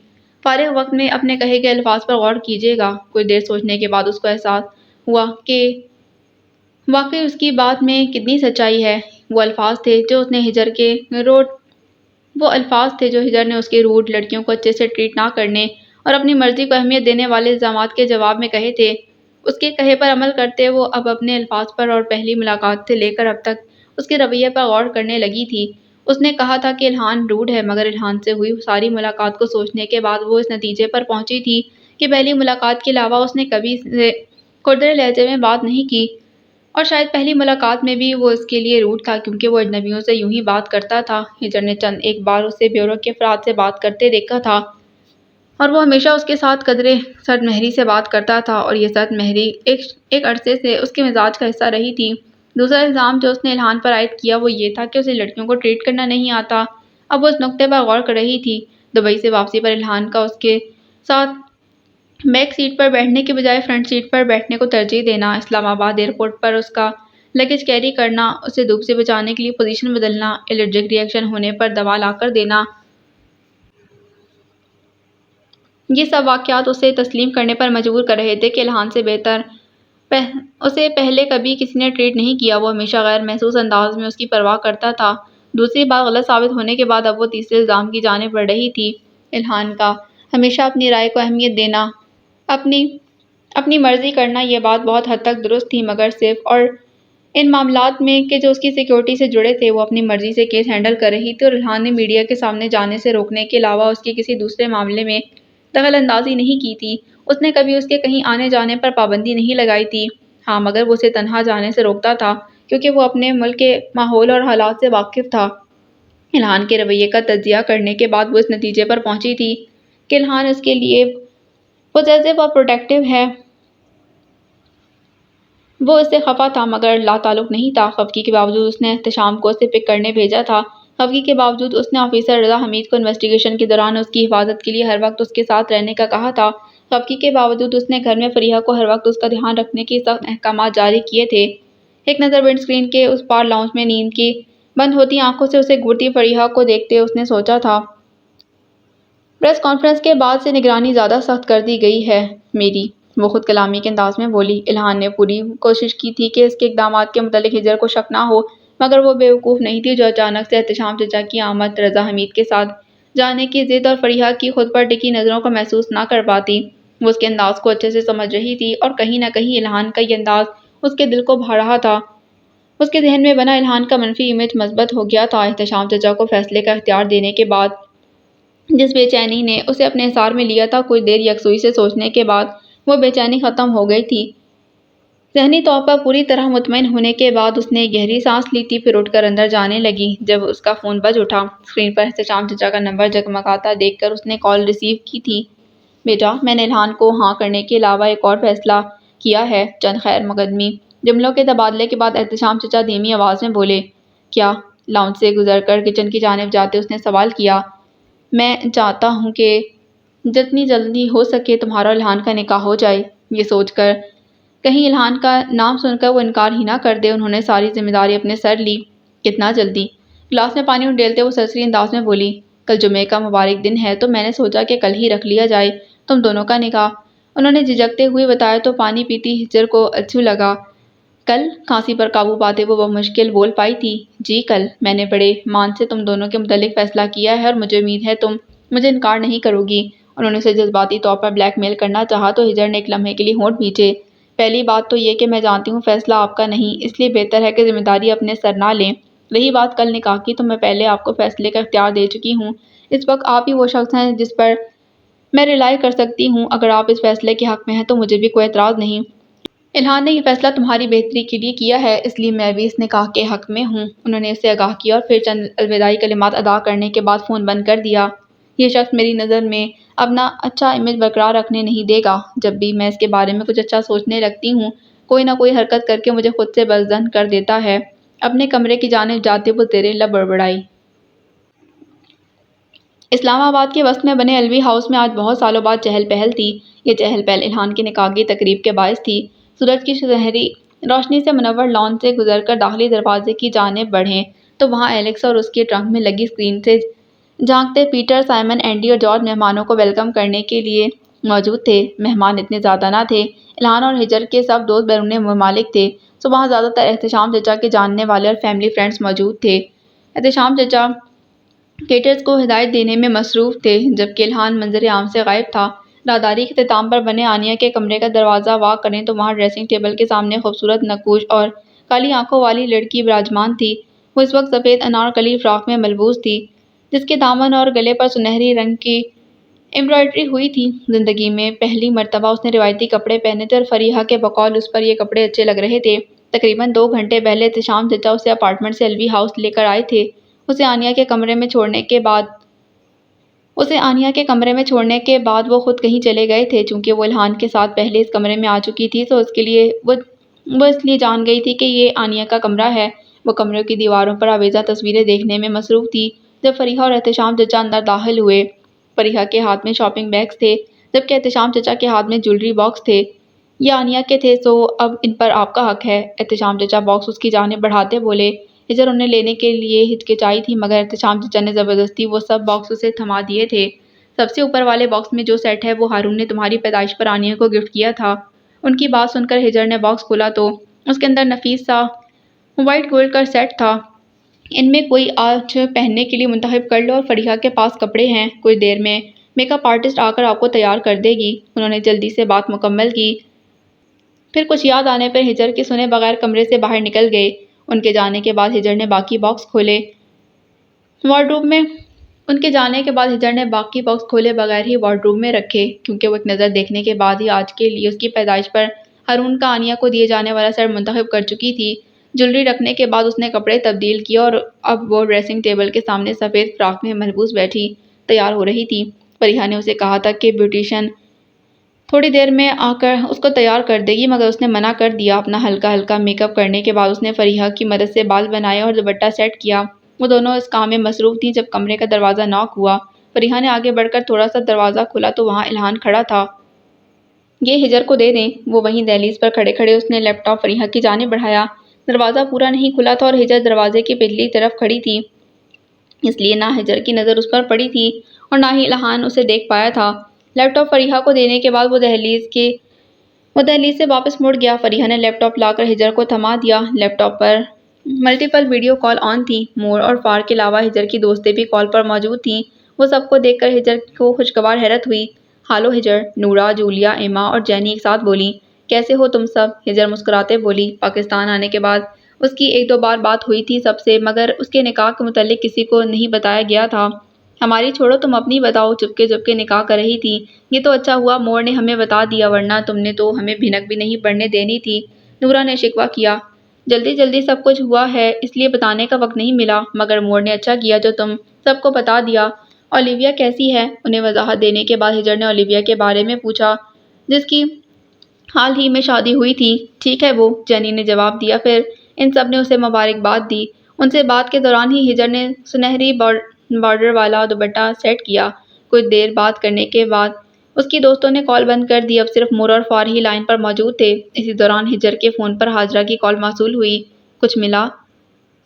فارغ وقت میں اپنے کہے گئے الفاظ پر غور کیجیے گا۔ کچھ دیر سوچنے کے بعد اس کو احساس ہوا کہ واقعی اس کی بات میں کتنی سچائی ہے۔ وہ الفاظ تھے جو ہجر نے اس کے روڈ لڑکیوں کو اچھے سے ٹریٹ نہ کرنے اور اپنی مرضی کو اہمیت دینے والے الزامات کے جواب میں کہے تھے۔ اس کے کہے پر عمل کرتے وہ اب اپنے الفاظ پر اور پہلی ملاقات سے لے کر اب تک اس کے رویے پر غور کرنے لگی تھی۔ اس نے کہا تھا کہ الہان روڈ ہے، مگر الہان سے ہوئی ساری ملاقات کو سوچنے کے بعد وہ اس نتیجے پر پہنچی تھی کہ پہلی ملاقات کے علاوہ اس نے کبھی سے کھردرے لہجے میں بات نہیں کی، اور شاید پہلی ملاقات میں بھی وہ اس کے لیے روڈ تھا کیونکہ وہ اجنبیوں سے یوں ہی بات کرتا تھا۔ ہجر نے چند ایک بار اسے بیورو کے افراد سے بات کرتے دیکھا تھا اور وہ ہمیشہ اس کے ساتھ قدرے سرد مہری سے بات کرتا تھا، اور یہ سرد مہری ایک عرصے سے اس کے مزاج کا حصہ رہی تھی۔ دوسرا الزام جو اس نے الہان پر عائد کیا وہ یہ تھا کہ اسے لڑکیوں کو ٹریٹ کرنا نہیں آتا۔ اب وہ اس نکتے پر غور کر رہی تھی۔ دبئی سے واپسی پر الہان کا اس کے ساتھ بیک سیٹ پر بیٹھنے کے بجائے فرنٹ سیٹ پر بیٹھنے کو ترجیح دینا، اسلام آباد ایئرپورٹ پر اس کا لگیج کیری کرنا، اسے دھوپ سے بچانے کے لیے پوزیشن بدلنا، الرجک ری ایکشن ہونے پر دوا لا کر دینا، یہ سب واقعات اسے تسلیم کرنے پر مجبور کر رہے تھے کہ الہان سے بہتر اسے پہلے کبھی کسی نے ٹریٹ نہیں کیا۔ وہ ہمیشہ غیر محسوس انداز میں اس کی پرواہ کرتا تھا۔ دوسری بات غلط ثابت ہونے کے بعد اب وہ تیسرے الزام کی جانب بڑھ رہی تھی۔ الہان کا ہمیشہ اپنی رائے کو اہمیت دینا، اپنی مرضی کرنا، یہ بات بہت حد تک درست تھی، مگر صرف اور ان معاملات میں کہ جو اس کی سیکیورٹی سے جڑے تھے۔ وہ اپنی مرضی سے کیس ہینڈل کر رہی تھی اور الہان نے میڈیا کے سامنے جانے سے روکنے کے علاوہ اس کی کسی دوسرے معاملے میں دخل اندازی نہیں کی تھی۔ اس نے کبھی اس کے کہیں آنے جانے پر پابندی نہیں لگائی تھی، ہاں مگر وہ اسے تنہا جانے سے روکتا تھا کیونکہ وہ اپنے ملک کے ماحول اور حالات سے واقف تھا۔ الہان کے رویے کا تجزیہ کرنے کے بعد وہ اس نتیجے پر پہنچی تھی کہ الہان اس کے لیے پوزیسو اور پروٹیکٹیو ہے۔ وہ اس سے خفا تھا مگر لا تعلق نہیں تھا۔ خفگی کے باوجود اس نے احتشام کو اسے پک کرنے بھیجا تھا۔ خفگی کے باوجود اس نے آفیسر رضا حمید کو انویسٹیگیشن کے دوران اس کی حفاظت کے لیے ہر وقت اس کے ساتھ رہنے کا کہا تھا۔ خفگی کے باوجود اس نے گھر میں فریحہ کو ہر وقت اس کا دھیان رکھنے کے سخت احکامات جاری کیے تھے۔ ایک نظر ونڈ سکرین کے اس پار لاؤنج میں نیند کی بند ہوتی آنکھوں سے اسے گھورتی فریحہ کو دیکھتے اس نے سوچا تھا۔ پریس کانفرنس کے بعد سے نگرانی زیادہ سخت کر دی گئی ہے میری، وہ خود کلامی کے انداز میں بولی۔ الہان نے پوری کوشش کی تھی کہ اس کے اقدامات کے متعلق ہجر کو شک نہ ہو، مگر وہ بے وقوف نہیں تھی جو اچانک سے احتشام چچا کی آمد، رضا حمید کے ساتھ جانے کی ضد اور فریحہ کی خود پر ٹکی نظروں کو محسوس نہ کر پاتی۔ وہ اس کے انداز کو اچھے سے سمجھ رہی تھی اور کہیں نہ کہیں الہان کا یہ انداز اس کے دل کو بھا رہا تھا۔ اس کے ذہن میں بنا الہان کا منفی امیج مثبت ہو گیا تھا۔ احتشام چچا کو فیصلے کا اختیار دینے کے بعد جس بے چینی نے اسے اپنے حصار میں لیا تھا، کچھ دیر یکسوئی سے سوچنے کے بعد وہ بے چینی ختم ہو گئی تھی۔ ذہنی طور پر پوری طرح مطمئن ہونے کے بعد اس نے گہری سانس لی تھی، پھر اٹھ کر اندر جانے لگی۔ جب اس کا فون بج اٹھا، اسکرین پر احتشام چچا کا نمبر جگمگاتا دیکھ کر اس نے کال ریسیو کی تھی۔ بیٹا، میں نے الہان کو ہاں کرنے کے علاوہ ایک اور فیصلہ کیا ہے۔ چند خیر مقدمی جملوں کے تبادلے کے بعد احتشام چچا دھیمی آواز میں بولے۔ کیا؟ لاؤنج سے گزر کر کچن کی جانب جاتے اس نے سوال کیا۔ میں چاہتا ہوں کہ جتنی جلدی ہو سکے تمہارا اور الہان کا نکاح ہو جائے۔ یہ سوچ کر کہیں الہان کا نام سن کر وہ انکار ہی نہ کر دے، انہوں نے ساری ذمہ داری اپنے سر لی۔ کتنا جلدی؟ گلاس میں پانی اڈیلتے وہ سرسری انداز میں بولی۔ کل جمعے کا مبارک دن ہے تو میں نے سوچا کہ کل ہی رکھ لیا جائے تم دونوں کا نکاح۔ انہوں نے جھجکتے ہوئے بتایا تو پانی پیتی ہجر کو اچھو لگا۔ کل؟ کھانسی پر قابو پاتے وہ بمشکل بول پائی تھی۔ جی کل۔ میں نے بڑے مان سے تم دونوں کے متعلق فیصلہ کیا ہے اور مجھے امید ہے تم مجھے انکار نہیں کرو گی۔ انہوں نے اسے جذباتی طور پر بلیک میل کرنا چاہا تو ہجر نے ایک لمحے کے لیے ہونٹ بھینچے۔ پہلی بات تو یہ کہ میں جانتی ہوں فیصلہ آپ کا نہیں، اس لیے بہتر ہے کہ ذمہ داری اپنے سر نہ لیں۔ رہی بات کل نکاح کی تو میں پہلے آپ کو فیصلے کا اختیار دے چکی ہوں۔ اس وقت آپ ہی وہ شخص ہیں جس پر میں ریلائی کر سکتی ہوں۔ اگر آپ اس فیصلے کے حق میں ہیں تو مجھے بھی کوئی اعتراض نہیں۔ الہان نے یہ فیصلہ تمہاری بہتری کے لیے کیا ہے، اس لیے میں بھی اس نکاح کے حق میں ہوں۔ انہوں نے اسے آگاہ کیا اور پھر چند الوداعی کلمات ادا کرنے کے بعد فون بند کر دیا۔ یہ شخص میری نظر میں اپنا اچھا امیج برقرار رکھنے نہیں دے گا۔ جب بھی میں اس کے بارے میں کچھ اچھا سوچنے لگتی ہوں، کوئی نہ کوئی حرکت کر کے مجھے خود سے بزدل کر دیتا ہے۔ اپنے کمرے کی جانب جاتے وہ زیر لب بڑبڑائی۔ اسلام آباد کے وسط میں بنے الوی ہاؤس میں آج بہت سالوں بعد چہل پہل تھی۔ یہ چہل پہل الہان کی نکاح کی تقریب کے باعث تھی۔ سورج کی سنہری روشنی سے منور لان سے گزر کر داخلی دروازے کی جانب بڑھیں تو وہاں ایلیکس اور اس کے ٹرنک میں لگی اسکرین سے جھانکتے پیٹر، سائمن، اینڈی اور جارج مہمانوں کو ویلکم کرنے کے لیے موجود تھے۔ مہمان اتنے زیادہ نہ تھے۔ الہان اور ہجر کے سب دوست بیرون ممالک تھے، سو وہاں زیادہ تر احتشام چچا کے جاننے والے اور فیملی فرینڈز موجود تھے۔ احتشام چچا کیٹرز کو ہدایت دینے میں مصروف تھے، جبکہ الہان منظر عام سے غائب تھا۔ راہداری کے اختتام پر بنے آنیہ کے کمرے کا دروازہ وا کریں تو وہاں ڈریسنگ ٹیبل کے سامنے خوبصورت نقوش اور کالی آنکھوں والی لڑکی براجمان تھی۔ وہ اس وقت سفید انارکلی فراک میں ملبوس تھی، جس کے دامن اور گلے پر سنہری رنگ کی امبرائڈری ہوئی تھی۔ زندگی میں پہلی مرتبہ اس نے روایتی کپڑے پہنے تھے اور فریحہ کے بقول اس پر یہ کپڑے اچھے لگ رہے تھے۔ تقریباً 2 گھنٹے پہلے احتشام چچا اسے اپارٹمنٹ سے الوی ہاؤس لے کر آئے تھے۔ اسے آنیہ کے کمرے میں چھوڑنے کے بعد وہ خود کہیں چلے گئے تھے۔ چونکہ وہ الہان کے ساتھ پہلے اس کمرے میں آ چکی تھی تو وہ اس لیے جان گئی تھی کہ یہ آنیہ کا کمرہ ہے۔ وہ کمرے کی دیواروں پر آویزہ تصویریں دیکھنے میں مصروف تھی جب فریحہ اور احتشام چچا اندر داخل ہوئے۔ فریحہ کے ہاتھ میں شاپنگ بیگز تھے، جبکہ احتشام چچا کے ہاتھ میں جیولری باکس تھے۔ یہ آنیہ کے تھے، سو اب ان پر آپ کا حق ہے۔ احتشام چچا باکس اس کی جانب بڑھاتے بولے۔ ہجر انہیں لینے کے لیے ہچکچائی تھی، مگر احتشام چچا نے زبردستی وہ سب باکس اسے تھما دیے تھے۔ سب سے اوپر والے باکس میں جو سیٹ ہے وہ ہارون نے تمہاری پیدائش پر آنیہ کو گفٹ کیا تھا۔ ان کی بات سن کر ہجر نے باکس کھولا تو اس کے اندر نفیس سا وائٹ گولڈ کا سیٹ تھا۔ ان میں کوئی آج پہننے کے لیے منتخب کر لو اور فریحہ کے پاس کپڑے ہیں، کچھ دیر میں میک اپ آرٹسٹ آ کر آپ کو تیار کر دے گی۔ انہوں نے جلدی سے بات مکمل کی۔ پھر کچھ یاد آنے پر ہجر کے سنے بغیر کمرے سے باہر نکل گئے۔ ان کے جانے کے بعد ہجر نے باقی باکس کھولے بغیر ہی وارڈروب میں رکھے، کیونکہ وہ ایک نظر دیکھنے کے بعد ہی آج کے لیے اس کی پیدائش پر ہارون کا آنیہ کو دیے جانے والا سیٹ منتخب کر چکی تھی۔ جیولری رکھنے کے بعد اس نے کپڑے تبدیل کیے اور اب وہ ڈریسنگ ٹیبل کے سامنے سفید فراک میں ملبوس بیٹھی تیار ہو رہی تھی۔ فریحہ نے اسے کہا تھا کہ بیوٹیشین تھوڑی دیر میں آ کر اس کو تیار کر دے گی، مگر اس نے منع کر دیا۔ اپنا ہلکا میک اپ کرنے کے بعد اس نے فریحہ کی مدد سے بال بنائے اور دوپٹہ سیٹ کیا۔ وہ دونوں اس کام میں مصروف تھیں جب کمرے کا دروازہ ناک ہوا۔ فریحہ نے آگے بڑھ کر تھوڑا سا دروازہ کھولا تو وہاں الہان کھڑا تھا۔ یہ ہجر کو دے دیں۔ وہ وہیں دہلیز پر کھڑے اس نے لیپ ٹاپ فریحہ کی جانب بڑھایا۔ دروازہ پورا نہیں کھلا تھا اور ہجر دروازے کی پچھلی طرف کھڑی تھی، اس لیے نہ ہجر کی نظر اس پر پڑی تھی اور نہ ہی الہان اسے دیکھ پایا تھا۔ لیپ ٹاپ فریحہ کو دینے کے بعد وہ دہلیز سے واپس مڑ گیا۔ فریحہ نے لیپ ٹاپ لا کر ہجر کو تھما دیا۔ لیپ ٹاپ پر ملٹیپل ویڈیو کال آن تھی۔ مور اور فار کے علاوہ ہجر کی دوستیں بھی کال پر موجود تھیں۔ وہ سب کو دیکھ کر ہجر کو خوشگوار حیرت ہوئی۔ ہالو ہجر، نورا، جولیا، ایما اور جینی ایک ساتھ بولیں۔ کیسے ہو تم سب؟ ہجر مسکراتے بولی۔ پاکستان آنے کے بعد اس کی 1-2 بار بات ہوئی تھی سب سے، مگر اس کے نکاح کے متعلق کسی کو نہیں بتایا گیا تھا۔ ہماری چھوڑو، تم اپنی بتاؤ۔ چپکے نکاح کر رہی تھی؟ یہ تو اچھا ہوا مور نے ہمیں بتا دیا، ورنہ تم نے تو ہمیں بھنک بھی نہیں پڑنے دینی تھی۔ نورا نے شکوہ کیا۔ جلدی جلدی سب کچھ ہوا ہے اس لیے بتانے کا وقت نہیں ملا، مگر مور نے اچھا کیا جو تم سب کو بتا دیا۔ اولیویا کیسی ہے؟ انہیں وضاحت دینے کے بعد ہجر نے اولیویا کے بارے میں پوچھا جس کی حال ہی میں شادی ہوئی تھی۔ ٹھیک ہے وہ، جینی نے جواب دیا۔ پھر ان سب نے اسے مبارکباد دی۔ ان سے بات کے دوران ہی ہجر نے سنہری بارڈر والا دوپٹہ سیٹ کیا۔ کچھ دیر بات کرنے کے بعد اس کی دوستوں نے کال بند کر دی۔ اب صرف مور اور فار ہی لائن پر موجود تھے۔ اسی دوران ہجر کے فون پر ہاجرہ کی کال موصول ہوئی۔ کچھ ملا؟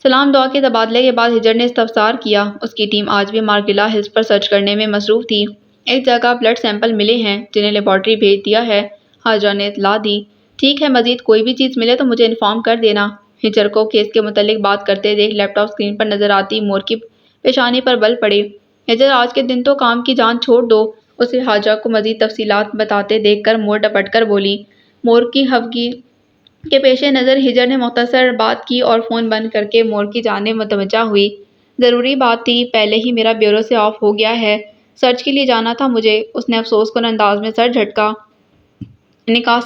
سلام دعا کے تبادلے کے بعد ہجر نے استفسار کیا۔ اس کی ٹیم آج بھی مارگلا ہلز پر سرچ کرنے میں مصروف تھی۔ ایک جگہ بلڈ سیمپل ملے ہیں جنہیں لیبارٹری بھیج دیا ہے، ہاجرہ نے اطلاع دی۔ ٹھیک ہے، مزید کوئی بھی چیز ملے تو مجھے انفارم کر دینا۔ ہجر کو کیس کے متعلق بات کرتے دیکھ لیپ ٹاپ اسکرین پر نظر آتی مور کی پیشانی پر بل پڑے۔ ہجر آج کے دن تو کام کی جان چھوڑ دو۔ اسے ہاجرہ کو مزید تفصیلات بتاتے دیکھ کر مور ڈپٹ کر بولی۔ مور کی خفگی کے پیش نظر ہجر نے مختصر بات کی اور فون بند کر کے مور کی جانب متوجہ ہوئی۔ ضروری بات تھی، پہلے ہی میرا بیورو سے آف ہو گیا ہے، سرچ کے لیے جانا تھا مجھے۔ اس نے افسوس کن انداز میں سر جھٹکا۔ نکاح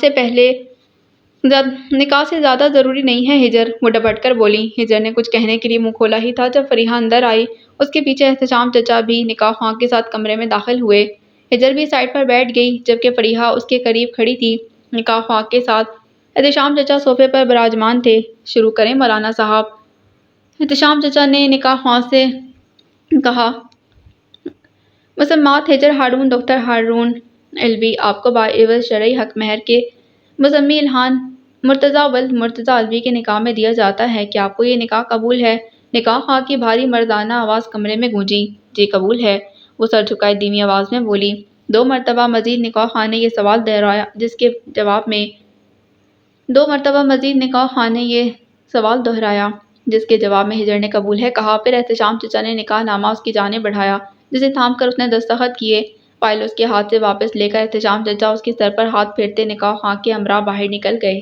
سے زیادہ ضروری نہیں ہے ہجر، وہ ڈپٹ کر بولی۔ ہجر نے کچھ کہنے کے لیے منہ کھولا ہی تھا جب فریحہ اندر آئی۔ اس کے پیچھے احتشام چچا بھی نکاح خواہ کے ساتھ کمرے میں داخل ہوئے۔ ہجر بھی سائڈ پر بیٹھ گئی جبکہ فریحہ اس کے قریب کھڑی تھی۔ نکاح خواہ کے ساتھ احتشام چچا صوفے پر براجمان تھے۔ شروع کریں مولانا صاحب، احتشام چچا نے نکاح خواہ سے کہا۔ مسمات ہجر ہارون ڈاکٹر ہارون علوی آپ کو باعوض شرعی حق مہر کے مسمی الہان مرتضیٰ ولد مرتضیٰ علوی کے نکاح میں دیا جاتا ہے۔ کیا آپ کو یہ نکاح قبول ہے؟ نکاح خواہ کی بھاری مردانہ آواز کمرے میں گونجی۔ جی قبول ہے، وہ سر جھکائے دھیمی آواز میں بولی۔ 2 مرتبہ مزید نکاح خواہ نے یہ سوال دہرایا جس کے جواب میں ہجر نے قبول ہے کہا۔ پھر احتشام چچا نے نکاح نامہ اس کی جانب بڑھایا جسے تھام کر اس نے دستخط کیے۔ فائل اس کے ہاتھ سے واپس لے کر احتشام چچا اس کے سر پر ہاتھ پھیرتے نکاح خواہ کے ہمراہ باہر نکل گئے۔